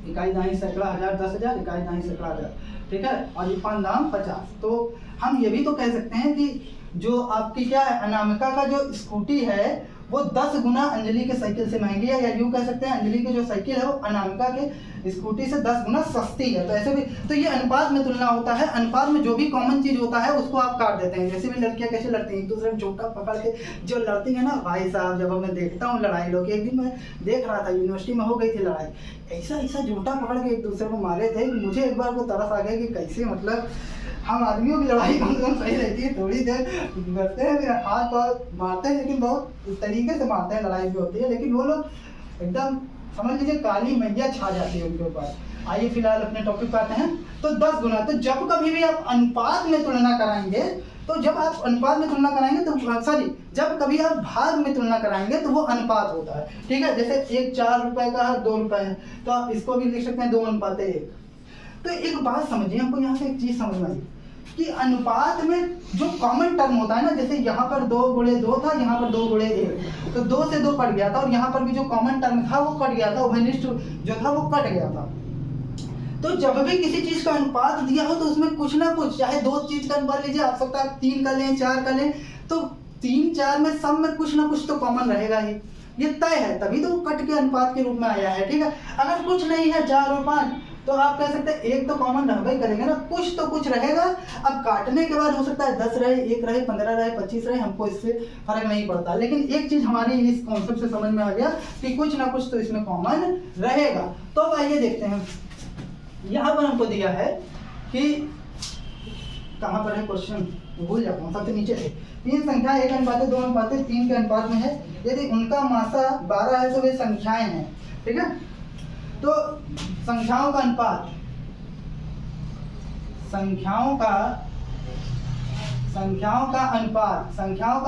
इकाई दाई सैकड़ा हजार 10,000, इकाई दाई सैकड़ा 1000, ठीक है। और ये 5 दाम 50। तो हम ये भी तो कह सकते हैं कि जो आपकी क्या है अनामिका का जो स्कूटी है वो 10 गुना अंजलि के साइकिल से महंगी है, या यूँ कह सकते हैं अंजलि की जो साइकिल है वो अनामिका के स्कूटी से 10 गुना सस्ती है। तो ऐसे भी तो ये अनुपात में तुलना होता है। अनुपात में जो भी कॉमन चीज़ होता है उसको आप काट देते हैं। जैसे भी लड़कियां कैसे लड़ती हैं, एक दूसरे को झोंका पकड़ के जो लड़ती है ना, भाई साहब जब मैं देखता हूँ लड़ाई लोग, एक दिन मैं देख रहा था यूनिवर्सिटी में हो गई थी लड़ाई, ऐसा झूठा पकड़ के एक दूसरे को मारे थे। मुझे एक बार वो तरस आ गया कि कैसे, मतलब हम आदमियों की लड़ाई कम से कम सही रहती है, थोड़ी देर करते हैं फिर हाथ पाँव मारते हैं, लेकिन बहुत तरीके से मारते हैं, लड़ाई भी होती है। लेकिन वो लोग एकदम समझ लीजिए काली मैया छा जाती है उनके ऊपर। आइए फिलहाल अपने टॉपिक पे आते हैं। तो 10 गुना, तो जब कभी भी आप अनुपात में तुलना कराएंगे, तो जब आप अनुपात में तुलना कराएंगे तो सॉरी जब कभी आप भाग में तुलना कराएंगे तो वो अनुपात होता है, ठीक है। जैसे एक 4 रुपए का है, 2 रुपए है, तो आप इसको भी लिख सकते हैं 2:1। तो एक बात समझिए, हमको यहाँ से एक चीज समझ में आई कि अनुपात में जो कॉमन टर्म होता है ना, जैसे यहाँ पर 2 गुणे 2 था, यहाँ पर 2 गुणे 1, तो 2 से 2 कट गया था, और यहाँ पर भी जो कॉमन टर्म था वो कट गया था, उभयनिष्ठ जो था वो कट गया था। तो जब भी किसी चीज का अनुपात दिया हो तो उसमें कुछ ना कुछ, चाहे 2 चीज का अनुपात लीजिए, आप सकता है 3 का लें, 4 का लें, तो 3 4 में सब में कुछ ना कुछ तो कॉमन रहेगा ही, ये तय है, तभी तो वो कट के अनुपात के रूप में आया है, ठीक है। अगर कुछ नहीं है 4 और 5, तो आप कह सकते हैं एक तो कॉमन रहबे करेंगे ना, कुछ तो कुछ रहेगा। अब काटने के बाद हो सकता है 10 रहे, 1 रहे, 15 रहे, 25 रहे, हमको इससे फर्क नहीं पड़ता। लेकिन एक चीज हमारी इस कॉन्सेप्ट से समझ में आ गया कि कुछ ना कुछ तो इसमें कॉमन रहेगा। तो अब आइए देखते हैं, यहाँ पर हमको दिया है कि कहाँ पर है क्वेश्चन, भूल जाता हूँ, सबसे नीचे है। 3 संख्या 1:2:3 के अनुपात में है, यदि उनका मासा 12 है तो वे संख्याएं हैं, ठीक है। तो संख्याओं का अनुपात, संख्याओं का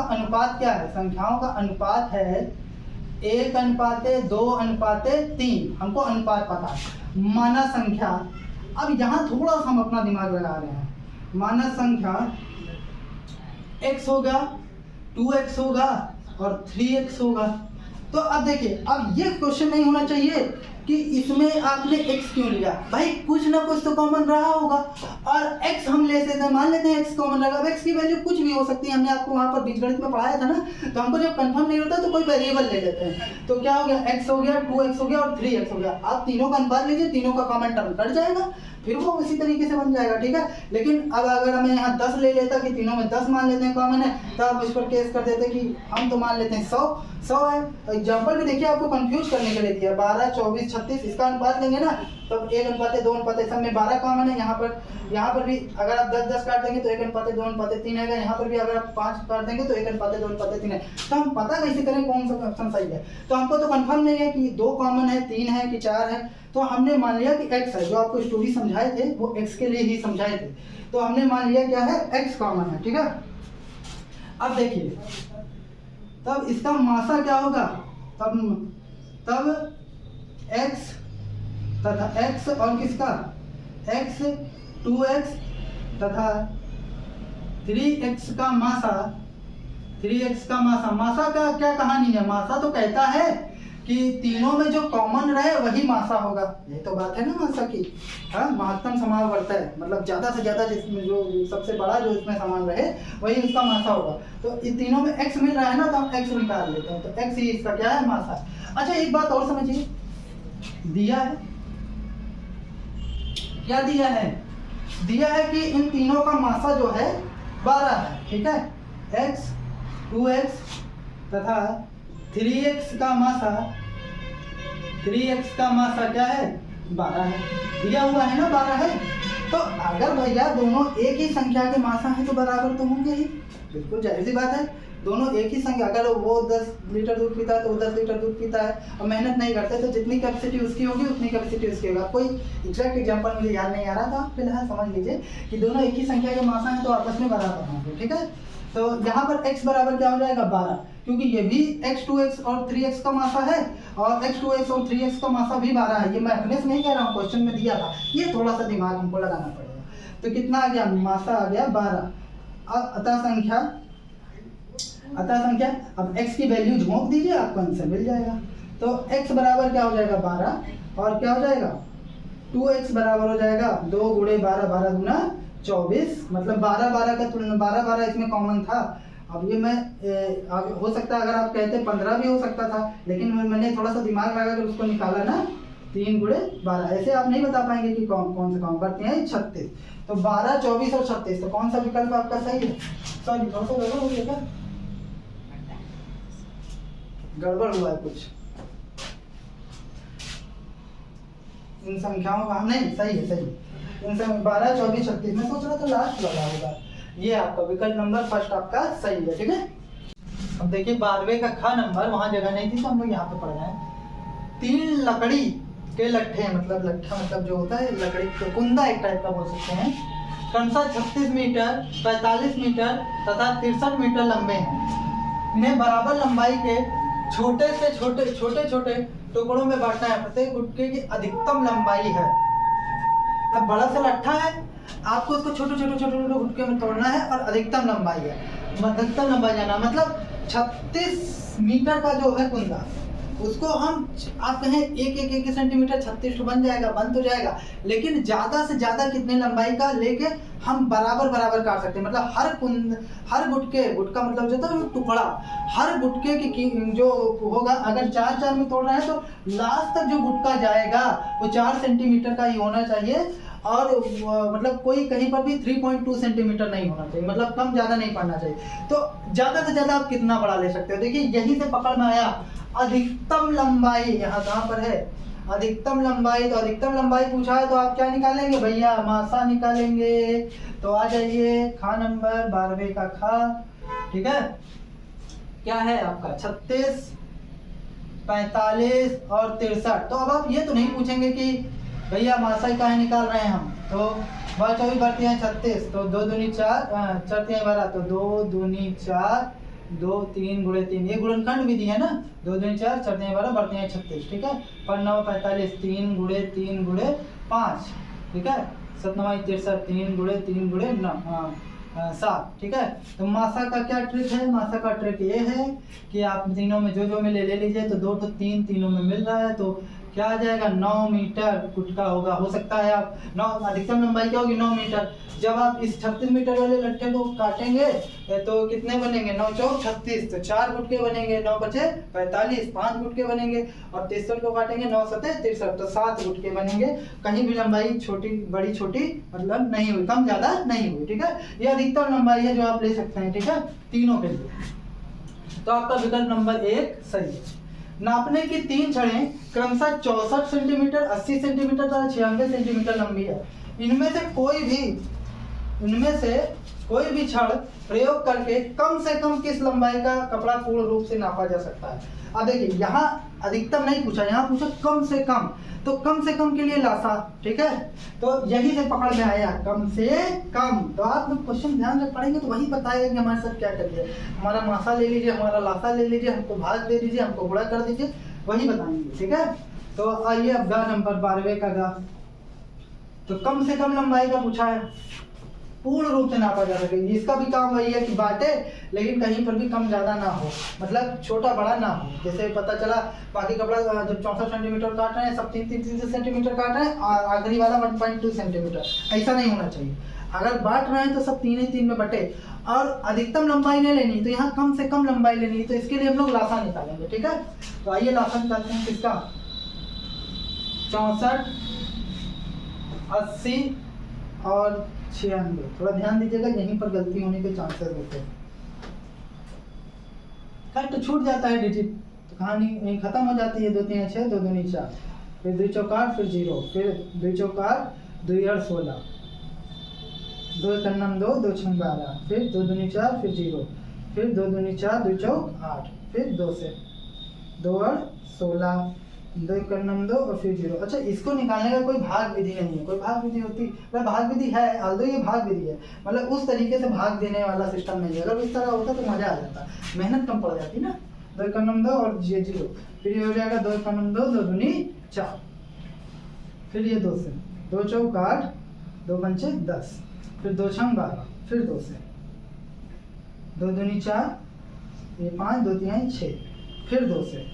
अनुपात क्या है? संख्याओं का अनुपात है 1:2:3। हमको अनुपात पता है। मानक संख्या, अब यहाँ थोड़ा सा हम अपना दिमाग लगा रहे हैं। मानक संख्या x होगा, 2x होगा और 3x होगा। तो अब देखिए, अब ये क्वेश्चन नहीं होना चाहिए कि इसमें आपने x क्यों लिया, भाई कुछ ना कुछ तो कॉमन रहा होगा, और x हम ले लेते हैं, मान लेते हैं x कॉमन रहेगा। अब x की वैल्यू कुछ भी हो सकती है, हमने आपको वहाँ पर बीजगणित में पढ़ाया था ना, तो हमको जब कंफर्म नहीं होता तो कोई वेरिएबल ले लेते हैं। तो क्या हो गया, x हो गया, 2x हो गया और 3x हो गया। आप तीनों का अनुपात लीजिए, तीनों का कॉमन टर्म कट जाएगा, फिर वो उसी तरीके से बन जाएगा, ठीक है। लेकिन अब अगर हमें यहाँ 10 ले लेता कि तीनों में 10 मान लेते हैं कॉमन है, तो आप इस पर केस कर देते कि हम तो मान लेते हैं 100 100 है। एग्जाम्पल भी देखिए आपको कंफ्यूज करने के लिए दिया, 12, 24, 36, इसका अनुपात लेंगे ना तो 1:2:3 सब में 12 कॉमन है। यहाँ पर भी अगर आप 10-10 काट देंगे तो 1:2:3 आएगा। यहाँ पर भी अगर आप 5 काट देंगे तो 1:2:3 है। तो हम पता कैसे करें कौन सा ऑप्शन सही है? तो हमको तो कंफर्म नहीं है कि 2 कॉमन है, 3 है कि 4 है। तो हमने मान लिया कि x है, जो आपको स्टोरी समझाए थे वो x के लिए ही समझाए थे। तो हमने मान लिया क्या है, x कॉमन है, ठीक है। अब देखिए तब इसका मासा क्या होगा, तब x तथा x और किसका x 2x तथा 3x का मासा, 3x का मासा का क्या कहानी है? मासा तो कहता है कि तीनों में जो कॉमन रहे वही मासा होगा। ये तो बात है ना मासा की। हाँ, महत्तम समान बढ़ता है, मतलब ज़्यादा से ज़्यादा जिसमें जो सबसे बड़ा जो इसमें सामान रहे वही उसका मासा होगा। तो इन तीनों में x मिल रहा है ना, तो हम x निकाल लेते हैं। तो x ही इसका क्या है, मासा। अच्छा एक बात और समझिए, दिया है क्या, दिया है कि इन तीनों का मासा जो है 12 है, ठीक है। x 2x तथा 3x का मासा क्या है, 12 है। दिया हुआ है ना 12 है। तो अगर भैया दोनों एक ही संख्या के मासा है तो बराबर तो होंगे ही, बिल्कुल जाहिर सी बात है। दोनों एक ही संख्या, अगर वो 10 लीटर दूध पीता है तो वो 10 लीटर दूध पीता है और मेहनत नहीं करते तो जितनी कैपेसिटी उसकी होगी उतनी कैपेसिटी उसकी होगा। कोई एग्जैक्ट एग्जांपल मुझे याद नहीं आ रहा था, आप फिलहाल समझ लीजिए कि दोनों एक ही संख्या के मासा है तो आपस में बराबर होंगे, ठीक है। तो यहाँ पर x बराबर क्या हो जाएगा, 12, क्योंकि ये भी x 2x और 3x का मासा है और x 2x और 3x का मासा भी 12 है। ये मैं अपने से नहीं कह रहा हूँ, क्वेश्चन में दिया था। ये थोड़ा सा दिमाग हमको लगाना पड़ेगा। तो कितना आ गया, मासा आ गया 12। अतः संख्या अब x की वैल्यू झोंक दीजिए, आपको आंसर मिल जाएगा। तो x बराबर क्या हो जाएगा, 12, और क्या हो जाएगा 2x बराबर हो जाएगा 2 × 12, 12 दूना 24, मतलब 12 का तुलना 12 इसमें कॉमन था। अब ये मैं हो सकता है अगर आप कहते 15 भी हो सकता था, लेकिन मैंने थोड़ा सा दिमाग लगा कर उसको निकाला ना, 3 × 12। ऐसे आप नहीं बता पाएंगे कि कौन से काम करते हैं। 36, तो 12, 24 और 36, तो कौन सा विकल्प आपका सही है? सॉरी थोड़ा सा गड़बड़ हो गया क्या, गड़बड़ हुआ है कुछ इन संख्याओं का? नहीं, सही है, सही। इन सब 12, 24, 36 में सोच रहा था लास्ट वाला होगा। ये आपका विकल्प नंबर फर्स्ट आपका सही है, ठीक है। अब देखिए 12वें का ख नंबर, वहां जगह नहीं थी तो हम लोग यहाँ पे पढ़ रहे हैं। 3 लकड़ी के लट्ठे, मतलब लट्ठा मतलब जो होता है लकड़ी का कुंदा एक टाइप का बोल सकते हैं, क्रमशः 36 मीटर, 45 मीटर तथा 63 मीटर लंबे हैं। इन्हें बराबर लंबाई के छोटे से छोटे टुकड़ों में बांटना है। प्रत्येक गुटके की अधिकतम लंबाई है। अब बड़ा सा लट्ठा है, आपको उसको छोटे गुटके में तोड़ना है और अधिकतम लंबाई है। अधिकतम लंबाई जाना मतलब 36 मीटर का जो है कुंदा, उसको हम आप कहें एक सेंटीमीटर 36 बन जाएगा, बन तो जाएगा, लेकिन ज़्यादा से ज़्यादा कितने लंबाई का लेके हम बराबर काट सकते हैं। मतलब हर गुटका मतलब जो था टुकड़ा, हर गुटके की जो होगा, अगर 4 में तोड़ रहा है तो लास्ट तक जो गुटका जाएगा वो 4 सेंटीमीटर का ही होना चाहिए। और मतलब कोई कहीं पर भी 3.2 सेंटीमीटर नहीं होना चाहिए, मतलब कम ज़्यादा नहीं पड़ना चाहिए। तो ज़्यादा से ज़्यादा आप कितना बड़ा ले सकते हो? देखिए यहीं से पकड़ में आया अधिकतम लंबाई, यहाँ कहाँ पर है अधिकतम लंबाई। तो अधिकतम लंबाई पूछा है तो आप क्या निकालेंगे भैया, मासा निकालेंगे। तो आ जाइए खा नंबर 12वें का खा, ठीक है। क्या है आपका 36, 45 और 63। तो अब आप ये तो नहीं पूछेंगे कि भैया मासा ही काहे निकाल रहे हैं हम। तो 24 बढ़ती हैं 36, तो 2 दूनी 4, 4 3 12, तो 2 दूनी 4, 2 3 × 3, ये गुणनखंड विधि है ना। 2 दूनी 4, 4 3 12 बढ़ते हैं 36, ठीक है। 5 9 45, 3 × 3 × 5, ठीक है। 7 9 63, 3 × 3 × 7, ठीक है। तो मासा का क्या ट्रिक है? मासा का ट्रिक ये है कि आप तीनों में जो मिले ले लीजिए। तो 2 तो 3 तीनों में मिल रहा है, तो क्या आ जाएगा 9 मीटर गुटका होगा। हो सकता है आप 9, अधिकतम लंबाई क्या होगी 9 मीटर। जब आप इस 36 मीटर वाले लट्ठे को काटेंगे तो कितने बनेंगे, 9 चौक 36, तो 4 गुटके बनेंगे, 9 बचे 45, 5 गुटके बनेंगे, और 63 को काटेंगे 9 7 63, तो 7 गुटके बनेंगे। कहीं भी लंबाई छोटी बड़ी छोटी मतलब नहीं हुई, कम ज्यादा नहीं हुई, ठीक है। ये अधिकतम लंबाई है जो आप ले सकते हैं, ठीक है, तीनों के लिए। तो आपका विकल्प नंबर 1 सही है। नापने की 3 छड़ें क्रमशः 64 सेंटीमीटर, 80 सेंटीमीटर तथा 96 सेंटीमीटर लंबी है। इनमें से कोई भी छड़ प्रयोग करके कम से कम किस लंबाई का कपड़ा पूर्ण रूप से नापा जा सकता है। अब देखिए यहाँ अधिकतम नहीं पूछा, यहाँ पूछा कम से कम, तो कम से कम के लिए लासा, ठीक है, तो यही से पकड़ में आया कम से कम। तो आप लोग क्वेश्चन ध्यान रख पड़ेंगे तो वही बताएगा कि हमारे साथ क्या करिए, हमारा मासा ले लीजिए, हमारा लासा ले लीजिए, हमको भाग दे दीजिए, हमको गुणा कर दीजिए, वही बताएंगे, ठीक है। तो आइए अब गा नंबर 12वें का गा। तो कम से कम लंबाई का पूछा है, पूर्ण रूप से नापा जा सके। इसका भी काम वही है कि बांटे, लेकिन कहीं पर भी कम ज़्यादा ना हो, मतलब छोटा बड़ा ना हो। जैसे पता चला बाकी कपड़ा जब 64 सेंटीमीटर काट रहे हैं, सब 3 सेंटीमीटर काट रहे हैं, आखिरी वाला 1.2 सेंटीमीटर, ऐसा नहीं होना चाहिए। अगर बांट रहे हैं तो सब 3 ही 3 में बटे, और अधिकतम लंबाई नहीं लेनी, तो यहाँ कम से कम लंबाई लेनी, तो इसके लिए हम लोग लासा निकालेंगे, ठीक है। तो आइए लासा निकालते हैं किसका, 64, 80 और 96। थोड़ा ध्यान दीजिएगा, यहीं पर गलती होने के चांसेस होते हैं। खैर तो छूट जाता है डिजिट, तो कहानी यहीं खत्म हो जाती है। 2 3 6, 2 2 4, फिर 2 चौक 8, फिर 0, फिर 2 चौक 8, 2 8 16, 2 1 9 2, 2 6 12, फिर 2 2 4, फिर 0, फिर 2 2 4, 2 चौक 8, फिर 2 से 2 8 16, 2 1 9 2 और फिर 0। अच्छा, इसको निकालने का कोई भाग विधि नहीं है, कोई भाग विधि होती, मतलब भाग विधि है, although ये भाग विधि है, मतलब उस तरीके से भाग देने वाला सिस्टम नहीं है। अगर इस तरह होता तो मजा आ जाता, मेहनत कम पड़ जाती ना। 2 1 9 2 और ये 0, फिर ये हो जाएगा 2 1 9 2, 2 2 4, फिर ये 2 से 2 चौक 8, 2 पंचे 10, फिर 2 6 12, फिर 2 से 2 2 4, ये 5, 2 3 6, फिर 2 से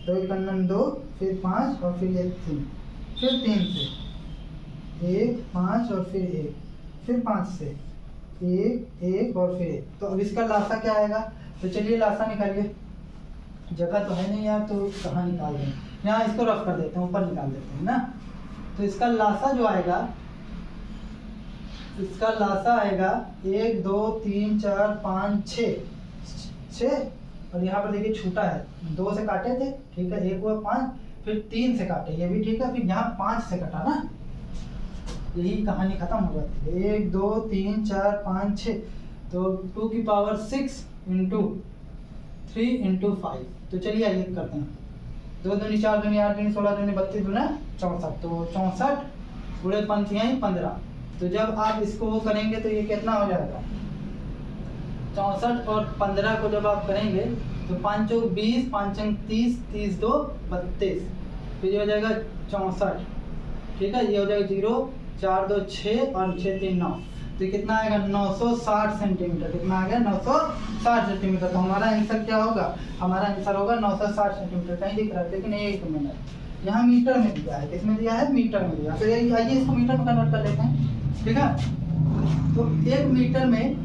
2 1 9 2, फिर 5 और फिर ये 3, फिर 3 से 1 5 और फिर 1, फिर 5 से 1 1 और फिर 1। तो अब इसका लासा क्या आएगा, तो चलिए लासा निकालिए। जगह तो है नहीं यार, तो कहाँ निकाल दें, यहाँ इसको रफ कर देते हैं, ऊपर निकाल देते हैं ना। तो इसका लासा जो आएगा, इसका लासा आएगा 1 2 3 4 5 6, और यहाँ पर देखिए छूटा है, 2 से काटे थे, ठीक है, 1 हुआ 5, फिर 3 से काटे, ये भी ठीक है, फिर यहाँ 5 से कटा ना, यही कहानी खत्म हो जाती है। 1 2 3 4 5 6, तो 2 की पावर 6 इंटू 3 इंटू 5। तो चलिए आइए करते हैं। 2 2 4 2 8 3 16 2 32 2 64, तो 64 पूरे 15। तो जब आप इसको वो करेंगे तो ये कितना हो जाएगा, 64 और 15 को जब आप करेंगे तो 5 चौक 20, 5 अंक 30, 30 2 32, फिर ये हो जाएगा 64, ठीक है, ये हो जाएगा 0 4 2 6 और 6 3 9, तो कितना आएगा 960 सेंटीमीटर। कितना आ गया 960 सेंटीमीटर। तो हमारा आंसर क्या होगा, हमारा आंसर होगा 960 सेंटीमीटर। कहीं दिख रहा है लेकिन 1 मिनट, यहाँ मीटर में दिया है, किसमें दिया है, मीटर में दिया। तो आइए इसको मीटर में कन्वर्ट कर लेते हैं, ठीक है। तो 1 मीटर में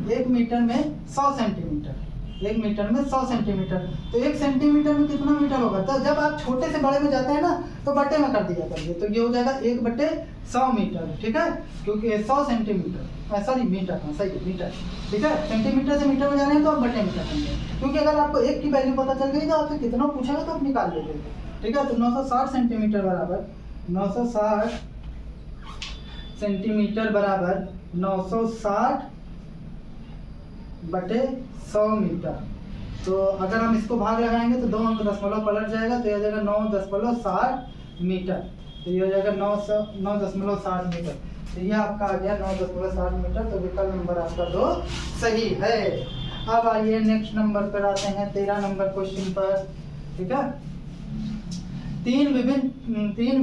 100 सेंटीमीटर, 1 मीटर में 100 सेंटीमीटर, तो 1 सेंटीमीटर में कितना मीटर होगा। तो जब आप छोटे से बड़े में जाते हैं ना, तो बटे में कर दिया करिए, तो ये हो जाएगा 1/100 मीटर, ठीक है, क्योंकि 100 सेंटीमीटर, सॉरी मीटर, हाँ सही मीटर, ठीक है। सेंटीमीटर से मीटर में जाने हैं तो आप बटे में करेंगे, क्योंकि अगर आपको 1 की वैल्यू पता चल गई तो आपसे कितना पूछेगा तो आप निकाल लीजिए, ठीक है। तो 960 सेंटीमीटर बराबर 960 सेंटीमीटर बराबर 960 बटे 100 मीटर। तो अगर हम इसको भाग लगाएंगे तो 2 अंक दशमलव पलट जाएगा, तो यह हो जाएगा 9.60 मीटर, तो ये हो जाएगा 9.60 मीटर। तो ये आपका आ गया 9.60 मीटर। तो विकल्प नंबर आपका 2 सही है। अब आइए नेक्स्ट नंबर पर आते हैं, 13 नंबर क्वेश्चन पर, ठीक है। तीन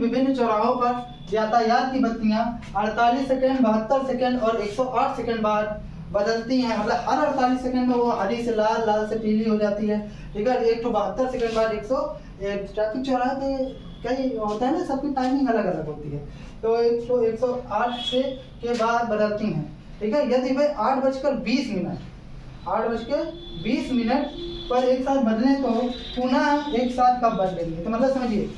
विभिन्न चौराहों पर यातायात की बत्तियां 48 सेकंड, 72 सेकंड और 108 सेकंड बाद बदलती हैं, मतलब हर 48 सेकंड में वो हरी से लाल, लाल से पीली हो जाती है, ठीक है। 172 सेकंड बाद 100 ट्रैफिक चौराहे पे कई होता है ना, सबकी टाइमिंग अलग अलग होती है, तो 108 से के बाद बदलती हैं, ठीक है। यदि वे 8:20 मिनट पर एक साथ बदलें तो पुनः एक साथ कब बदलेंगे। तो मतलब समझिए,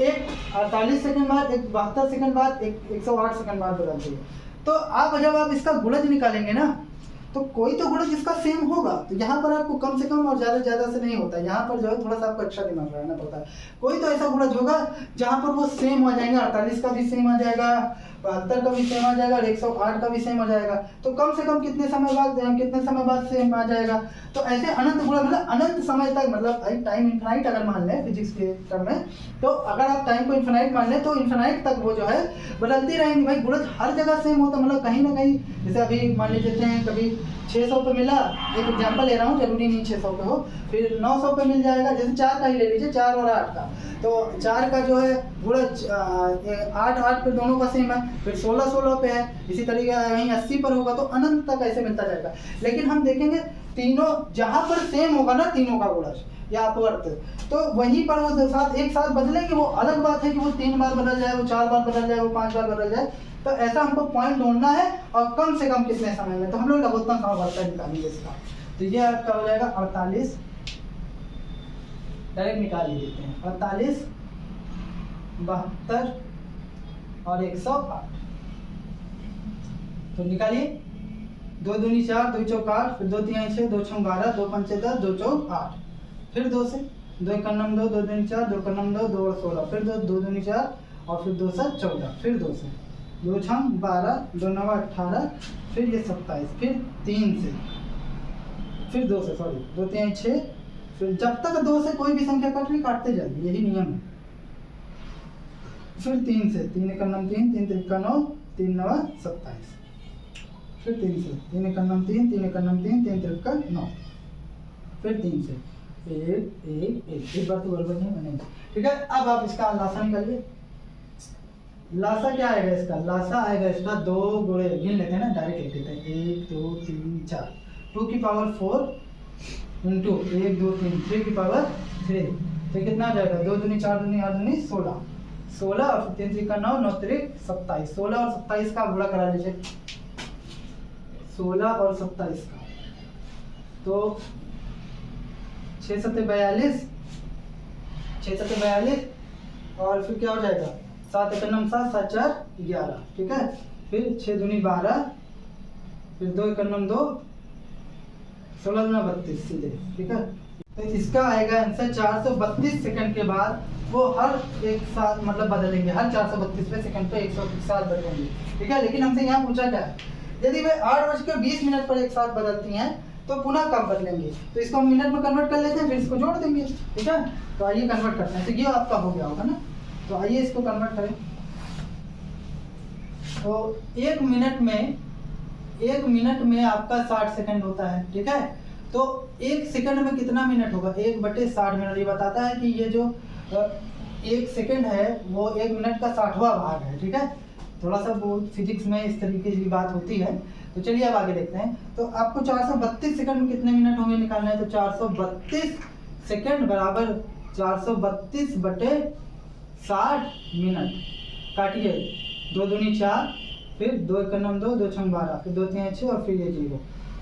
एक 48 सेकंड बाद, एक 72 सेकंड बाद, एक 108 सेकंड बाद बदलती है। तो जब आप इसका गुणज निकालेंगे ना, तो कोई तो गुणज इसका सेम होगा। तो यहाँ पर आपको कम से कम और ज़्यादा से नहीं होता है, यहाँ पर जो है थोड़ा सा आपको अच्छा दिमाग लगाना पड़ता है। कोई तो ऐसा गुणज होगा जहाँ पर वो सेम आ जाएंगे, 48 का भी सेम आ जाएगा, 72 का भी सेम आ जाएगा और 108 का भी सेम आ जाएगा। तो कम से कम कितने समय बाद सेम आ जाएगा। तो ऐसे अनंत गुणज मतलब अनंत समय तक, मतलब टाइम इन्फिनाइट अगर मान लें फिजिक्स के टर्म में, तो अगर आप टाइम को इन्फिनाइट मान लें तो इन्फिनाइट तक वो जो है बदलती रहेंगी। भाई गुणज हर जगह सेम होता, मतलब कहीं ना कहीं, जैसे अभी मान लीजिए हैं कभी 600 पे मिला, एक एग्जांपल ले रहा हूँ, जरूरी नहीं 600 पे हो, फिर 900 पे मिल जाएगा। जैसे 4 का ही ले लीजिए, 4 और 8 का, तो 4 का जो है गुणज 8 पे दोनों का सेम है, फिर 16 पे है, इसी तरीके कहीं 80 पर होगा, तो अनंत तक ऐसे मिलता जाएगा। लेकिन हम देखेंगे तीनों जहाँ पर सेम होगा ना, तीनों का गुणज या अपवर्त, तो वहीं पर वो एक साथ बदलेंगे। वो अलग बात है कि वो 3 बार बदल जाए, वो 4 बार बदल जाए, वो 5 बार बदल जाए। तो ऐसा हमको पॉइंट ढूंढना है और कम से कम कितने समय में। तो हम लोग लघुत्तम समावर्तन निकालेंगे इसका। तो ये आपका हो जाएगा 48, डायरेक्ट निकाल ही देते हैं, 48, 72 और 108। तो निकालिए, 2 दूनी 4, 2 चौक 8, फिर 2 तिहाई 6, 2 छंग 12, 2 पंचे 10, 2 चौक 8, फिर 2 से 2 एक 2, 2 दूनी 4, 2 2, 2 और 16, फिर 2 दूनी 4 और फिर 2 7 14, फिर 2 से 2 छंग 12, 2 9 18, फिर ये 27, फिर 3 से, फिर 2 से, सॉरी 2 तिहाई 6, फिर जब तक 2 से कोई भी संख्या कट रही काटते जाइए, यही नियम है। फिर 3 से, 3 एक 3, 3 3 9, 3 9 27, फिर 3 से, 3 एक 3, 3 एक 3, 3 3 9, फिर 3 से, एक बार तो गड़बड़ नहीं बनेगी। ठीक है, अब आप इसका लासा निकालिए। लासा क्या आएगा इसका? लासा आएगा इसका 2 गुणे, गिन लेते हैं ना, डायरेक्ट लिख देते हैं, 1 2 3 4, 2 की पावर 4 इंटू 1 2 3, 3 की पावर 3, तो कितना आ जाएगा? 2 दूनी 4 दूनी 8 दूनी 16, 16 और 3 3 का 9, 9 3 27, 16 और 27 का गुणा करा लीजिए, 16 और 27 का, तो 6 7 42, 6 7 42 और फिर क्या हो जाएगा? 7 एक 9 7, 7 4 11, ठीक है। फिर 6 दूनी 12, फिर 2 एक 9 2, 16 दूना 32 सीधे, ठीक है। तो इसका आएगा आंसर 432 सेकंड के बाद वो हर एक साथ मतलब बदलेंगे, हर 432वें सेकंड पे 100 साथ बदलेंगे, ठीक है। लेकिन हमसे यहाँ पूछा क्या है, यदि वे 8:20 पर एक साथ बदलती हैं तो पुनः कब बदलेंगे? तो इसको हम मिनट में कन्वर्ट कर लेते हैं, फिर इसको जोड़ देंगे, ठीक है। तो आइए कन्वर्ट करते हैं। तो ये आपका हो गया होगा ना, तो आइए इसको कन्वर्ट करें। तो 1 मिनट में आपका 60 सेकंड होता है, ठीक है। तो 1 सेकंड में कितना मिनट होगा? 1/60 मिनट। ये बताता है कि ये जो 1 सेकंड है वो 1 मिनट का 60वां भाग है, ठीक है। थोड़ा सा वो फिजिक्स में इस तरीके की बात होती है। तो चलिए अब आगे देखते हैं। तो आपको 432 सेकंड में कितने मिनट होंगे निकालना है। तो 432 सेकंड बराबर 432/60 मिनट। काटिए, 2 दूनी 4, फिर 2 एक 2, 2 छंग 12, फिर 2 तिहाई 6 और फिर ये 0,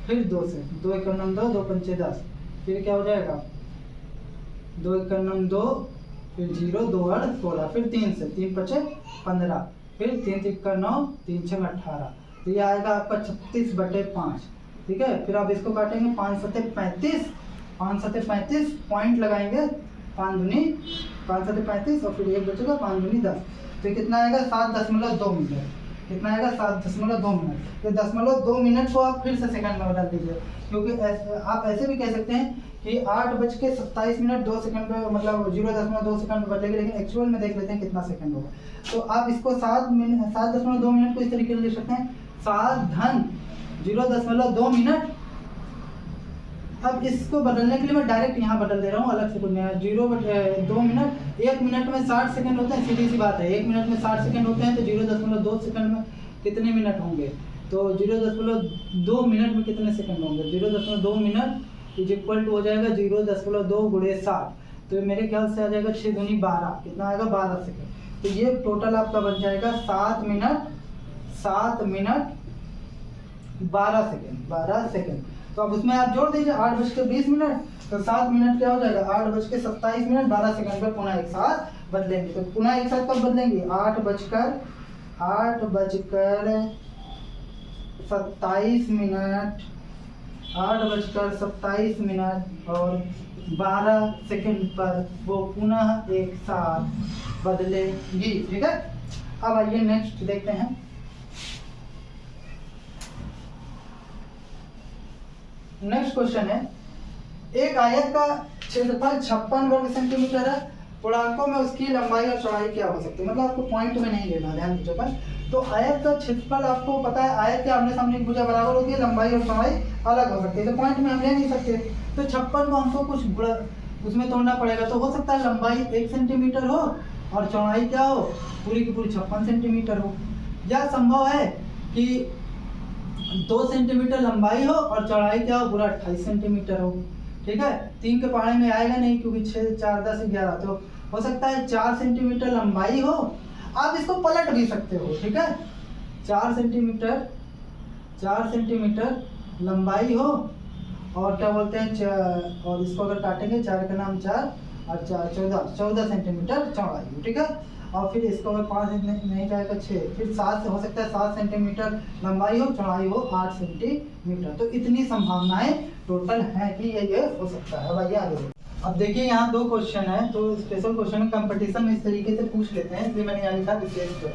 फिर 2 से 2 एक 2, 2 पंचे 10, फिर क्या हो जाएगा? 2 एक 2, फिर 0, 2 और 16, फिर 3 से 3 पचे 15, फिर 3 3 का 9, 3 6 18, तो ये आएगा आपका 36/5, ठीक है। फिर आप इसको काटेंगे 5 7 35, 5 7 35 पॉइंट लगाएंगे, 5 दूनी 5 7 35 और फिर 1 बचेगा, 5 दूनी 10, तो कितना आएगा? 7.2 मिनट। कितना आएगा? 7.2 मिनट। तो 0.2 मिनट को आप फिर से सेकंड में बदल दीजिए, क्योंकि आप ऐसे भी कह सकते हैं कि 8:27 2 सेकंड पे, मतलब 0.2 सेकंड पे बदलेगी, लेकिन एक्चुअल में देख लेते हैं कितना सेकंड होगा। तो आप इसको 7.2 मिनट को इस तरीके से लिख सकते हैं, 7 धन 0.2 मिनट। अब इसको बदलने के लिए मैं डायरेक्ट यहाँ बदल दे रहा हूँ, अलग से कुछ नहीं। 0.2 मिनट, 1 मिनट में 60 सेकंड होते हैं, सीधी सी बात है। 1 मिनट में 60 सेकंड होते हैं, तो 0.2 सेकंड में कितने मिनट होंगे? तो 0.2 मिनट में कितने सेकंड होंगे? 0.2 मिनट इज इक्वल टू हो जाएगा 0.2 गुणे 60, तो मेरे ख्याल से आ जाएगा 6 दूनी 12, कितना आएगा? 12 सेकंड। तो ये टोटल आपका बन जाएगा 7 मिनट 12 सेकंड। तो अब उसमें आप जोड़ दीजिए 8:20, तो 7 मिनट क्या हो जाएगा? 8:27 12 सेकंड पर पुनः एक साथ बदलेंगे। तो पुनः एक साथ कब बदलेंगे? 8:27 8:27 और 12 सेकंड पर वो पुनः एक साथ बदलेगी। ठीक है, अब आइए नेक्स्ट देखते हैं। नेक्स्ट क्वेश्चन है, एक आयत का क्षेत्रफल 56 वर्ग सेंटीमीटर है, पूर्णांकों में उसकी लंबाई और चौड़ाई क्या हो सकती है। मतलब आपको पॉइंट में नहीं लेना, ध्यान दीजिएगा। तो आयत का क्षेत्रफल आपको पता है, आयत के आमने सामने की भुजा बराबर होती है, लंबाई और चौड़ाई अलग हो सकती है, तो पॉइंट में हम ले नहीं सकते। तो 56 को हमको कुछ उसमें तोड़ना पड़ेगा, तो हो सकता है लंबाई 1 सेंटीमीटर हो और चौड़ाई क्या हो, पूरी की पूरी 56 सेंटीमीटर हो। या संभव है कि 2 सेंटीमीटर लंबाई हो और चौड़ाई क्या हो, पूरा 28 सेंटीमीटर हो। ठीक है, 3 के पहाड़े में आएगा नहीं क्योंकि 6, 4, 10, 11, तो हो सकता है 4 सेंटीमीटर लंबाई हो। आप इसको पलट भी सकते हो। ठीक है, 4 सेंटीमीटर लंबाई हो और क्या बोलते हैं और इसको अगर काटेंगे 4 का नाम 4 और 4 14 सेंटीमीटर चौड़ाई हो। ठीक है, और फिर इसको अगर 5 नहीं जाएगा 6, फिर 7 हो सकता है 7 सेंटीमीटर लंबाई हो, चौड़ाई हो 8 सेंटीमीटर। तो इतनी संभावनाएं टोटल हैं कि ये हो सकता है। भाई आगे अब देखिए, यहाँ 2 क्वेश्चन है, तो स्पेशल क्वेश्चन कंपटीशन में इस तरीके से पूछ लेते हैं, इसलिए मैंने यहाँ लिखा विशेष पर।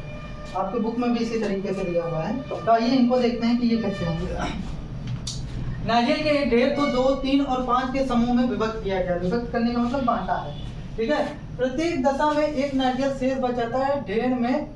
आपके बुक में भी इसी तरीके से दिया हुआ है। तो आइए इनको देखते हैं कि ये कैसे होंगे। नारियल के एक ढेर को 2, 3 और 5 के समूह में विभक्त किया गया। विभक्त करने का मतलब बांटा है। ठीक है, प्रत्येक दशा में एक नारियल शेष बच जाता है। ढेर में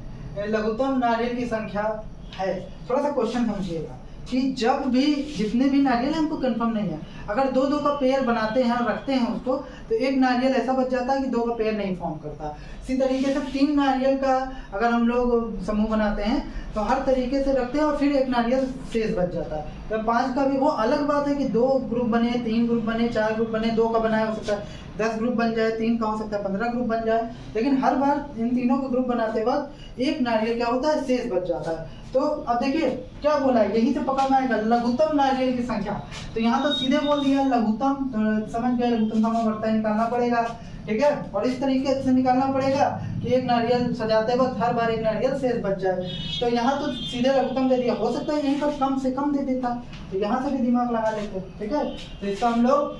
लघुत्तम नारियल की संख्या है। थोड़ा सा क्वेश्चन समझिएगा कि जब भी जितने भी नारियल हैं, हमको कंफर्म नहीं है, अगर 2-2 का पेयर बनाते हैं और रखते हैं उसको, तो एक नारियल ऐसा बच जाता है कि 2 का पेयर नहीं फॉर्म करता। इसी तरीके से 3 नारियल का अगर हम लोग समूह बनाते हैं तो हर तरीके से रखते हैं और फिर एक नारियल शेष बच जाता है। तो 5 का भी वो अलग बात है कि 2 ग्रुप बने, 3 ग्रुप बने, 4 ग्रुप बने, 2 का बनाया हो सकता है 10 ग्रुप बन जाए, 3 का हो सकता है 15 ग्रुप बन जाए, लेकिन हर बार इन तीनों का ग्रुप बनाते वक्त एक नारियल क्या होता है, शेष बच जाता है। तो अब देखिए क्या बोला है, यहीं से पकड़ना आएगा लघुत्तम नारियल की संख्या। तो यहाँ तो सीधे बोल दिया लघुत्तम, तो समझ गए लघुत्तम समावर्ती निकालना पड़ेगा। ठीक है, और इस तरीके से निकालना पड़ेगा कि एक नारियल सजाते वक्त हर बार एक नारियल शेष बच जाए। तो यहाँ तो सीधे लघुत्तम दे दिया, हो सकता है यहीं पर कम से कम दे देता, तो यहाँ से भी दिमाग लगा लेते। ठीक है, तो इसका हम लोग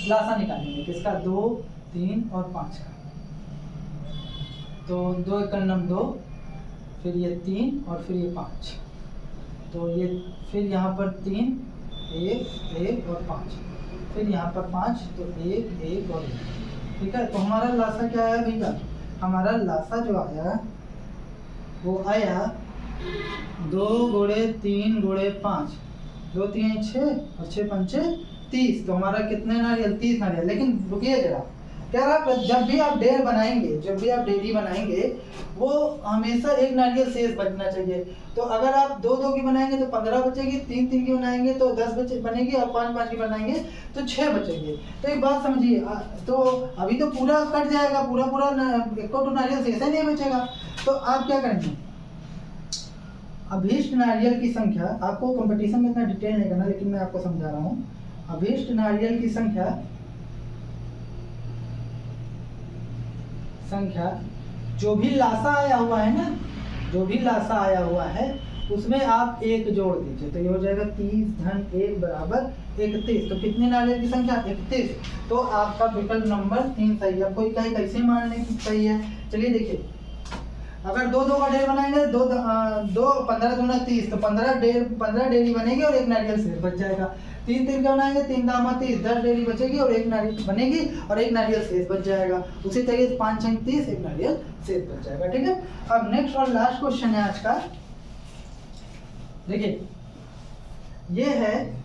लासा निकालेंगे, किसका, 2, 3 और 5 का। तो 2 एकड़ 2, फिर ये 3 और फिर ये 5, तो ये फिर यहाँ पर 3, 1 और 5, फिर यहाँ पर 5, तो 1 और 1। ठीक है, तो हमारा लासा क्या आया भैया, हमारा लासा जो आया वो आया 2 गुणे 3 गुणे 5, 2 3 6 और 6 5 30। तो हमारा कितने नारियल, 30 नारियल। लेकिन रुकिए जरा, क्या रहा, जब भी आप ढेर बनाएंगे, जब भी आप डेयरी बनाएंगे, वो हमेशा एक नारियल शेष बचना चाहिए। तो अगर आप 2-2 की बनाएंगे तो 15 बचेगी, 3-3 की बनाएंगे तो 10 बनेगी, और 5-5 की बनाएंगे तो 6 बचेंगे। तो एक बात समझिए, तो अभी तो पूरा कट जाएगा, पूरा एक तो नारियल शेष ही नहीं बचेगा। तो आप क्या करेंगे, अभीष्ट नारियल की संख्या, आपको कंपटीशन में इतना डिटेल नहीं करना, लेकिन मैं आपको समझा रहा हूँ। अभीष्ट नारियल की संख्या जो भी लासा आया हुआ है ना, जो भी लासा आया हुआ है उसमें आप 1 जोड़ दीजिए, तो ये हो जाएगा 30 धन 1 बराबर 31। तो कितने नारियल की संख्या, 31। तो आपका विकल्प नंबर 3 सही है। आपको इकाई कैसे मानने की सही है, चलिए देखिए। अगर 2-2 का ढेर बनाएंगे, 2 15 दूना 30, तो 15 डेयरी बनेगी और एक नारियल शेष बच जाएगा। 3-3 का बनाएंगे, 3 दामा 30, 10 डेयरी बचेगी और एक नारियल बनेगी और एक नारियल शेष बच जाएगा। उसी तरीके से 5 6 30, एक नारियल शेष बच जाएगा। ठीक है, अब नेक्स्ट और लास्ट क्वेश्चन है आज का। देखिए, ये है